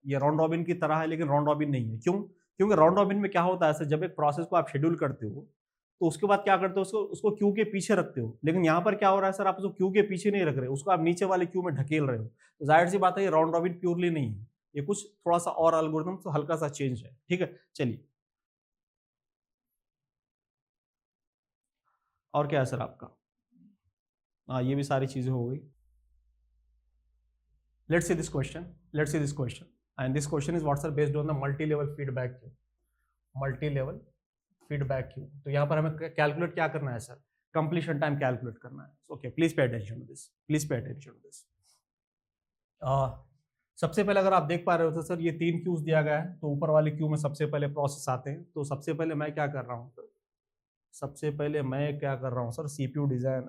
ये राउंड रॉबिन की तरह है, लेकिन राउंड रॉबिन नहीं है। क्यों? क्योंकि राउंड रॉबिन में क्या होता है सर, जब एक प्रोसेस को आप शेड्यूल करते हो तो उसके बाद क्या करते हो? उसको क्यू के पीछे रखते हो। लेकिन यहाँ पर क्या हो रहा है सर? आप उसको क्यू के पीछे नहीं रख रहे, उसको आप नीचे वाले क्यू में ढकेल रहे हो। तो जाहिर सी बात है ये राउंड रॉबिन प्योरली नहीं है, ये कुछ थोड़ा सा और एल्गोरिथम तो हल्का सा चेंज है, ठीक है। चलिए, और क्या है सर आपका? ये भी सारी चीजें हो गई। Let's see this question. And this question is what sir? Based on the multi-level feedback queue. Multi-level feedback queue. तो यहाँ पर हमें कैलकुलेट क्या करना है सर? कंप्लीशन टाइम कैलकुलेट करना है। Okay, please pay attention to this, please pay attention to this. सबसे पहले अगर आप देख पा रहे हो तो सर ये 3 क्यूज दिया गया है, तो ऊपर वाले क्यू में सबसे पहले प्रोसेस आते हैं। तो सबसे पहले मैं क्या कर रहा हूँ सर? सबसे पहले मैं क्या कर रहा हूँ sir? CPU design,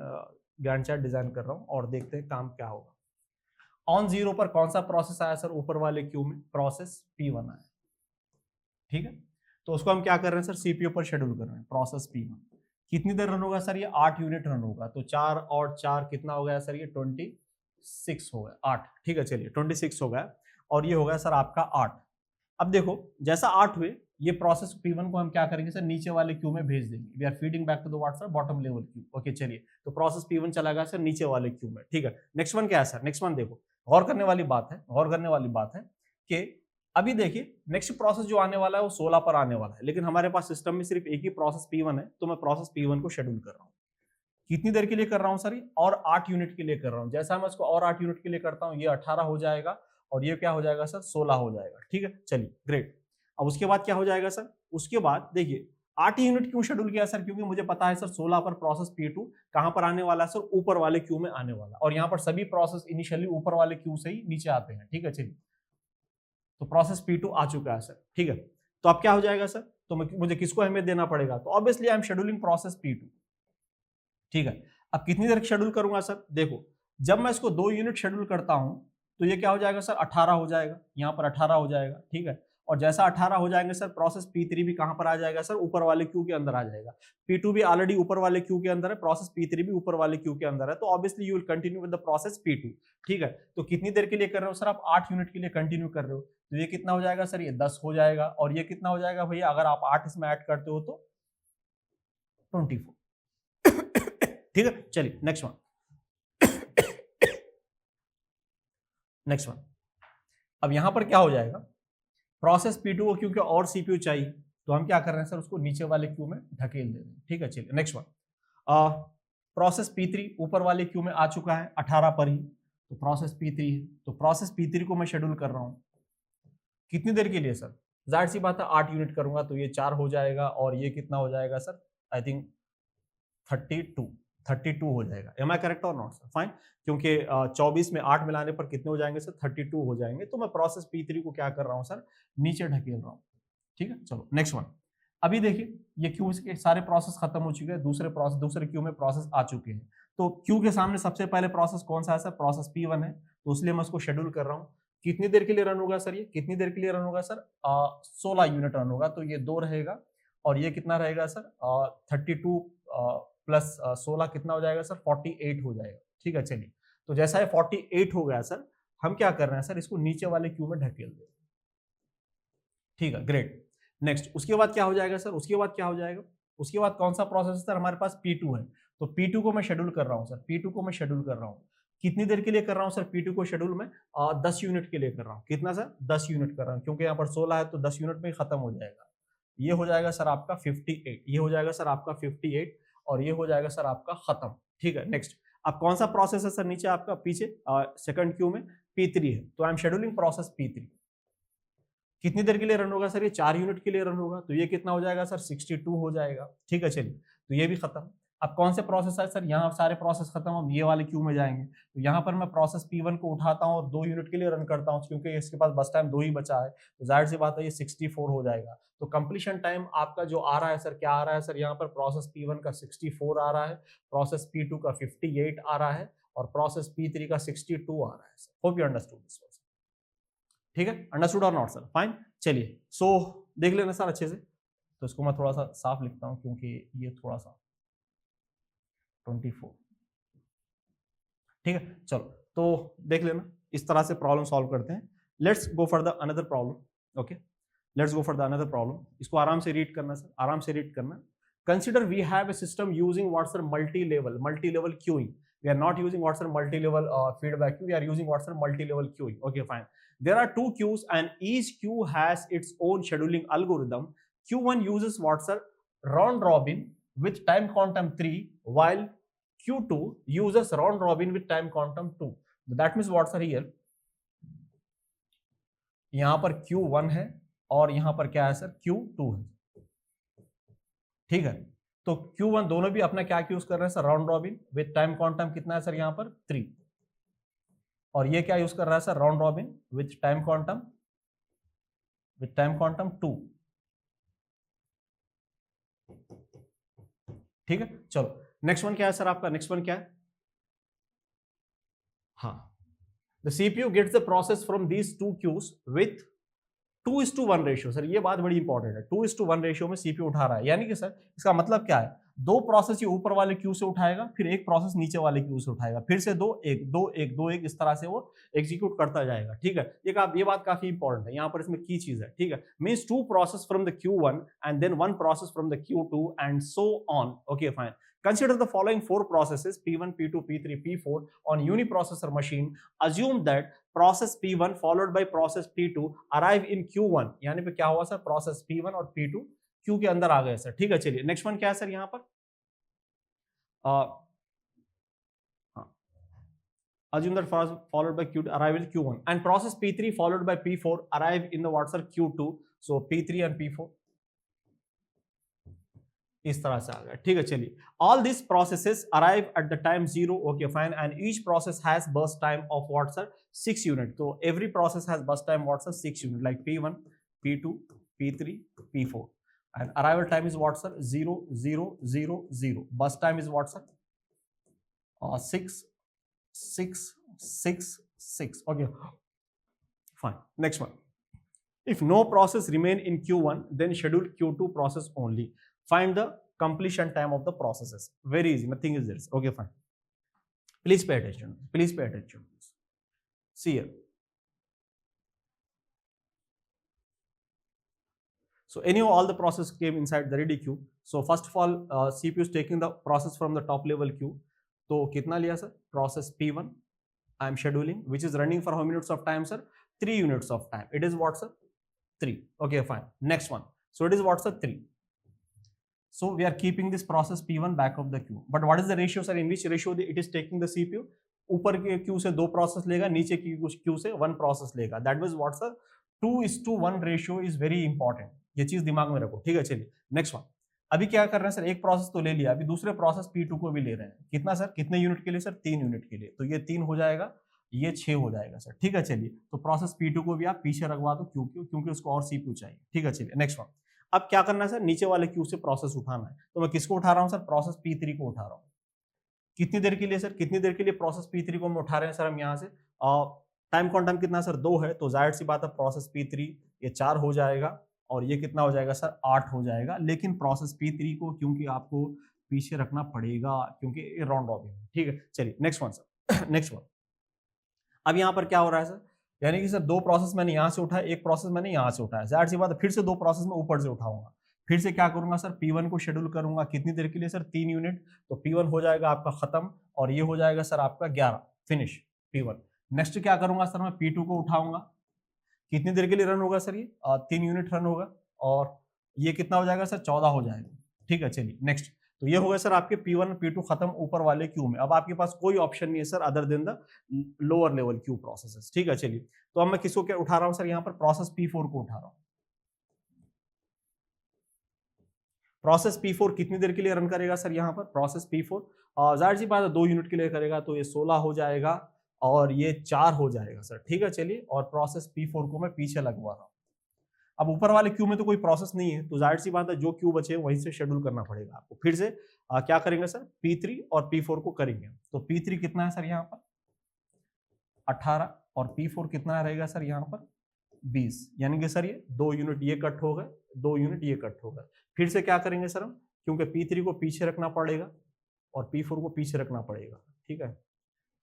Gantt chart design कर रहा हूँ, और देखते हैं काम क्या होगा। ऑन 0 पर कौन सा प्रोसेस आया सर? ऊपर वाले क्यू में प्रोसेस P1 आया, ठीक है। तो उसको हम क्या कर रहे हैं सर? CPU पर शेड्यूल कर रहे हैं, प्रोसेस P1। कितनी देर रन होगा सर? ये 8 यूनिट रन होगा। तो 4 और 4 कितना हो गया सर? ये 26 हो गया, 8, ठीक है। चलिए, 26 हो गया, और ये हो गया सर आपका 8। अब देखो, जैसा 8 हुए, ये प्रोसेस P1 को हम क्या करेंगे सर? नीचे वाले क्यू में भेज देंगे। We are feeding back to the what sir? Bottom level queue. Okay, चलिए, तो प्रोसेस P1 चला गया सर नीचे वाले क्यू में, ठीक है। नेक्स्ट वन क्या है सर? नेक्स्ट वन देखो, गौर करने वाली बात है कि अभी देखिए नेक्स्ट प्रोसेस जो आने वाला है वो 16 पर आने वाला है, लेकिन हमारे पास सिस्टम में सिर्फ एक ही प्रोसेस P1 है, तो मैं प्रोसेस P1 को शेड्यूल कर रहा हूँ। कितनी देर के लिए कर रहा हूँ सर? और 8 यूनिट के लिए कर रहा हूँ। जैसा मैं इसको और 8 यूनिट के लिए करता हूँ, ये 18 हो जाएगा, और ये क्या हो जाएगा सर? 16 हो जाएगा, ठीक है। चलिए, ग्रेट। अब उसके बाद क्या हो जाएगा सर? उसके बाद देखिए 8 यूनिट क्यों शेड्यूल किया सर? क्योंकि मुझे पता है सर 16 पर प्रोसेस P2 कहां पर आने वाला है सर? ऊपर वाले क्यू में आने वाला, और यहाँ पर सभी प्रोसेस इनिशियली ऊपर वाले क्यू से ही नीचे आते हैं, ठीक है। चलिए, तो प्रोसेस P2 आ चुका है सर, ठीक है। तो अब क्या हो जाएगा सर? तो मुझे किसको अहमियत देना पड़ेगा? तो obviously I am scheduling process P2, ठीक है। अब कितनी देर शेड्यूल करूंगा सर? देखो, जब मैं इसको 2 यूनिट शेड्यूल करता हूं तो ये क्या हो जाएगा सर? 18 हो जाएगा, यहाँ पर 18 हो जाएगा, ठीक है। और जैसा 18 हो जाएंगे सर प्रोसेस P3 भी कहां पर आ जाएगा सर, ऊपर वाले क्यू के अंदर आ जाएगा। P2 भी ऑलरेडी ऊपर वाले क्यू के अंदर है, प्रोसेस P3 भी ऊपर वाले क्यू के अंदर है, तो obviously you will continue with the process P2। ठीक है, तो कितनी देर के लिए कर रहे हो सर आप, 8 यूनिट के लिए कंटिन्यू कर रहे हो, तो ये कितना हो जाएगा सर, ये 10 हो जाएगा, और ये कितना हो जाएगा भैया, अगर आप 8 इसमें ऐड करते हो तो 24। ठीक है, चलिए नेक्स्ट वन। नेक्स्ट वन, अब यहां पर क्या हो जाएगा, प्रोसेस P2 को क्योंकि और सीपीयू चाहिए, तो हम क्या कर रहे हैं सर, उसको नीचे वाले क्यू में ढकेल दे रहे हैं। ठीक है, चलिए नेक्स्ट वन। प्रोसेस P3 ऊपर वाले क्यू में आ चुका है 18 पर ही, तो प्रोसेस P3 है, तो प्रोसेस P3 को मैं शेड्यूल कर रहा हूं कितनी देर के लिए सर, जाहिर सी बात है 8 यूनिट करूंगा तो ये 4 हो जाएगा, और ये कितना हो जाएगा सर, आई थिंक 32 हो जाएगा। एम आई करेक्ट और नॉट सर, फाइन, क्योंकि 24 में 8 मिलाने पर कितने हो जाएंगे सर, 32 हो जाएंगे, तो मैं प्रोसेस P3 को क्या कर रहा हूं सर, नीचे ढकेल रहा हूं। ठीक है, चलो नेक्स्ट वन। अभी देखिए ये क्यू के सारे प्रोसेस खत्म हो चुके हैं, दूसरे क्यू में प्रोसेस आ चुके हैं, तो क्यू के सामने सबसे पहले प्रोसेस कौन सा है सर, प्रोसेस P1 है, तो इसलिए मैं उसको शेड्यूल कर रहा हूँ। कितनी देर के लिए रन होगा सर, ये कितनी देर के लिए रन होगा सर, 16 यूनिट रन होगा, तो ये 2 रहेगा, और ये कितना रहेगा सर, 32 प्लस 16 कितना हो जाएगा सर, 48 हो जाएगा। ठीक है, चलिए, तो जैसा ये 48 हो गया सर, हम क्या कर रहे हैं सर, इसको नीचे वाले क्यू में ढकेल दे। ठीक है, ग्रेट। नेक्स्ट, उसके बाद क्या हो जाएगा सर, उसके बाद क्या हो जाएगा, उसके बाद कौन सा प्रोसेस सर, हमारे पास P2 है, तो P2 को मैं शेड्यूल कर रहा हूं सर, P2 को मैं शेड्यूल कर रहा हूं, कितनी देर के लिए कर रहा हूं सर, P2 को शेड्यूल में 10 यूनिट के लिए कर रहा हूं। कितना सर, 10 यूनिट कर रहा हूं, क्योंकि यहाँ पर 16 है तो 10 यूनिट में खत्म हो जाएगा। ये हो जाएगा सर आपका 58, ये हो जाएगा सर आपका 58, और ये हो जाएगा सर आपका खत्म। ठीक है, नेक्स्ट, अब कौन सा प्रोसेस है सर नीचे आपका, पीछे सेकंड क्यू में P3 है, तो I am scheduling process P3। कितनी देर के लिए रन होगा सर, ये 4 यूनिट के लिए रन होगा, तो ये कितना हो जाएगा सर, 62 हो जाएगा। ठीक है, चलिए, तो ये भी खत्म। अब कौन से प्रोसेस है सर, यहाँ सारे प्रोसेस खत्म, हम ये वाले क्यू में जाएंगे, तो यहाँ पर मैं प्रोसेस P1 को उठाता हूँ और 2 यूनिट के लिए रन करता हूँ, क्योंकि इसके पास बस टाइम 2 ही बचा है, तो जाहिर सी बात है ये 64 हो जाएगा। तो कंप्लीशन टाइम आपका जो आ रहा है सर, क्या आ रहा है सर, यहाँ पर प्रोसेस P1 का 64 आ रहा है, प्रोसेस P2 का 58 आ रहा है, और प्रोसेस P3 का 62 आ रहा है sir. Hope you understood this. ठीक है, अंडरस्टूड और नॉट सर, फाइन। चलिए, सो देख लेना सर अच्छे से, तो इसको मैं थोड़ा सा साफ लिखता हूं, क्योंकि ये थोड़ा सा 24। ठीक है, चलो, तो देख लेना, इस तरह से प्रॉब्लम सॉल्व करते हैं। Let's go for the another problem. Okay, let's go for the another problem. इसको आराम से रीड करना सर, आराम से रीड करना। Consider we have a system using what's multi-level queuing. We are not using what's multi-level feedback queue. We are using what's multi-level queuing. Okay, fine. There are 2 queues and each queue has its own scheduling algorithm. Q1 uses what's round robin with time quantum 3, while Q2 uses round robin with time quantum 2. That means what's here? यहां पर Q1 है और यहां पर क्या है sir, Q2 है। ठीक है, तो Q1 दोनों भी अपना क्या यूज कर रहे हैं sir, round robin with time quantum कितना है सर, यहाँ पर 3, और ये क्या यूज कर रहा है sir, round robin with time quantum 2। ठीक है, चलो नेक्स्ट वन क्या है सर आपका, नेक्स्ट वन क्या है, हाँ, the CPU gets the process from these 2 queues with 2:1 ratio. Sir ये बात बड़ी इंपॉर्टेंट है, 2:1 रेशियो में सीपीयू उठा रहा है, यानी कि सर इसका मतलब क्या है, 2 प्रोसेस ये ऊपर वाले क्यू से उठाएगा, फिर एक प्रोसेस नीचे वाले क्यू से उठाएगा, फिर से 2 1 2 1 2 1, इस तरह से वो एग्जीक्यूट करता जाएगा। ठीक है, ये बात काफी इंपॉर्टेंट है, यहाँ पर इसमें की चीज है। ठीक है, means 2 process from the Q1 and then 1 process from the Q2 and so on. Okay, fine. Consider the following 4 processes P1, P2, P3, P4 on uniprocessor machine. Assume that process P1 followed by process P2 arrive in Q1. यानी पे क्या हुआ sir, process P1 और P2 Q के अंदर आ गए sir. ठीक है, चलिए नेक्स्ट वन क्या है सर, यहाँ पर assume that followed by Q2 arrive in Q1 and process P3 followed by P4 arrive in the what's Q2. So P3 and P4 इस तरह से आ गया। ठीक है, चलिए, all this processes arrive at the time 0। Okay, fine, and each process has burst time of what sir, 6 unit. तो every process has burst time what sir, 6 unit, like P1, P2, P3, P4, and arrival time is what sir, 0 0 0 0. Bus time is what sir, 6 6 6 6. Okay, fine. Next one. If no process remain in Q1, then schedule Q2 process only. Find the completion time of the processes. Very easy, nothing is this. Okay, fine. Please pay attention. Please pay attention. See here. So anyhow, all the process came inside the ready queue. So first of all, CPU is taking the process from the top level queue. तो कितना लिया sir? Process P1 I am scheduling, which is running for how many units of time, sir? 3 units of time. It is what, sir? 3. Okay, fine. Next one. So it is what, sir? 3. So we are keeping this process P1 back of the queue. But what is the ratio, sir? In which ratio it is taking the CPU? ऊपर के Q से 2 process लेगा, नीचे की Q से 1 process लेगा. That means what sir? 2:1 ratio is very important. ये चीज दिमाग में रखो. ठीक है, चलिए नेक्स्ट वन. अभी क्या कर रहे हैं सर? एक प्रोसेस तो ले लिया, अभी दूसरे प्रोसेस P2 को भी ले रहे हैं. कितना सर? कितने यूनिट के लिए सर? 3 यूनिट के लिए. तो ये 3 हो जाएगा, ये 6 हो जाएगा सर. ठीक है, चलिए. तो प्रोसेस P2 को भी आप पीछे रखवा दो, क्योंकि उसको और CPU चाहिए. ठीक है, चलिए नेक्स्ट वन. अब क्या करना है सर? नीचे वाले क्यू से प्रोसेस उठाना है. तो मैं किसको उठा रहा हूं सर? प्रोसेस P3 को उठा रहा हूं. कितनी देर के लिए सर? कितनी देर के लिए प्रोसेस P3 को हम उठा रहे हैं सर? हम यहाँ से टाइम क्वांटम कितना सर? 2 है. तो जाहिर सी बात है प्रोसेस P3 ये 4 हो जाएगा और ये कितना हो जाएगा सर? 8 हो जाएगा. लेकिन प्रोसेस P3 को क्योंकि आपको पीछे रखना पड़ेगा, क्योंकि ये राउंड रॉबिन है. ठीक है, चलिए next one sir. Next one. अब यहाँ पर क्या हो रहा है सर? यानी कि सर 2 प्रोसेस मैंने यहाँ से उठाया, एक प्रोसेस मैंने यहाँ से उठाया. जाहिर सी बात है फिर से 2 प्रोसेस में ऊपर से उठाऊंगा. फिर से क्या करूंगा सर? P1 को शेड्यूल करूंगा. कितनी देर के लिए सर? 3 यूनिट. तो P1 हो जाएगा आपका खत्म और ये हो जाएगा सर आपका 11. Finish P1. नेक्स्ट क्या करूंगा सर? मैं P2 को उठाऊंगा. कितनी देर के लिए रन होगा सर? ये 3 यूनिट रन होगा और ये कितना हो जाएगा सर? 14 हो जाएगा. ठीक है, चलिए नेक्स्ट. तो ये हो गए सर आपके P1 और P2 खत्म ऊपर वाले क्यू में. अब आपके पास कोई ऑप्शन नहीं है sir other than the lower level Q processes. ठीक है, चलिए. तो अब मैं किसको क्या उठा रहा हूं सर? यहाँ पर प्रोसेस P4 को उठा रहा हूं. प्रोसेस P4 कितनी देर के लिए रन करेगा सर? यहाँ पर प्रोसेस P4 जाहिर सी बात है 2 यूनिट के लिए करेगा. तो ये 16 हो जाएगा और ये 4 हो जाएगा सर. ठीक है, चलिए. और प्रोसेस P4 को मैं पीछे लगवा रहा हूँ. अब ऊपर वाले क्यू में तो कोई प्रोसेस नहीं है, तो जाहिर सी बात है जो क्यू बचे वहीं से शेड्यूल करना पड़ेगा आपको. फिर से क्या करेंगे सर? P3 और P4 को करेंगे. तो P3 कितना है सर यहाँ पर? 18 और P4 कितना रहेगा सर यहाँ पर? 20. यानी कि सर ये 2 यूनिट ये कट हो गए, 2 यूनिट ये कट हो गए. फिर से क्या करेंगे सर हम? क्योंकि P3 को पीछे रखना पड़ेगा और P4 को पीछे रखना पड़ेगा. ठीक है,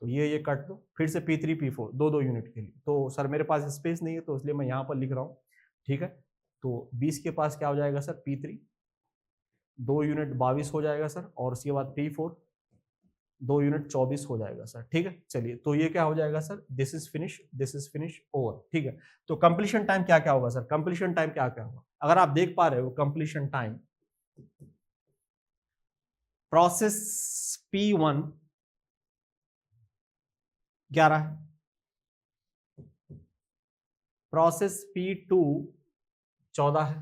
तो ये कट दो. फिर से P3 P4 2 यूनिट के लिए. तो सर मेरे पास स्पेस नहीं है तो इसलिए मैं यहाँ पर लिख रहा हूँ. ठीक है, तो 20 के पास क्या हो जाएगा सर? P3 2 यूनिट 22 हो जाएगा सर और उसके बाद P4 2 यूनिट 24 हो जाएगा सर. ठीक है, चलिए. तो ये क्या हो जाएगा sir? This is finish over. ठीक है, तो कंप्लीशन टाइम क्या क्या होगा सर? कंप्लीशन टाइम क्या क्या होगा? अगर आप देख पा रहे हो कंप्लीशन टाइम, प्रोसेस P1 11 है, प्रोसेस P2 14 है,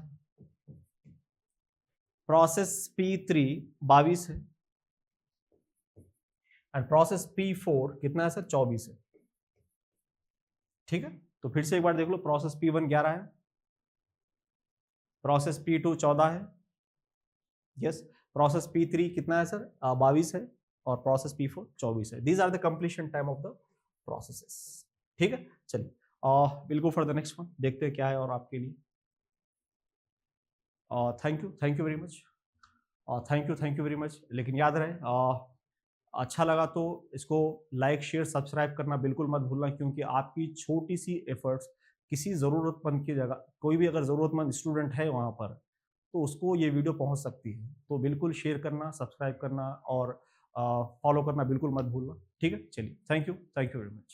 प्रोसेस P3 22 है एंड प्रोसेस P4 कितना है सर? 24 है. ठीक है, तो फिर से एक बार देख लो. प्रोसेस P1 11 है, प्रोसेस P2 14 है, यस. प्रोसेस P3 कितना है सर? 22 है और प्रोसेस P4 24 है. These are the completion time of the processes. ठीक है, चलिए will go for the next one. देखते हैं क्या है और आपके लिए. Thank you very much. Thank you very much. लेकिन याद रहे अच्छा लगा तो इसको लाइक शेयर सब्सक्राइब करना बिल्कुल मत भूलना, क्योंकि आपकी छोटी सी एफर्ट्स किसी ज़रूरतमंद की जगह, कोई भी अगर ज़रूरतमंद स्टूडेंट है वहाँ पर, तो उसको ये वीडियो पहुँच सकती है. तो बिल्कुल शेयर करना, सब्सक्राइब करना और फॉलो करना बिल्कुल मत भूलना. ठीक है, चलिए. Thank you very much.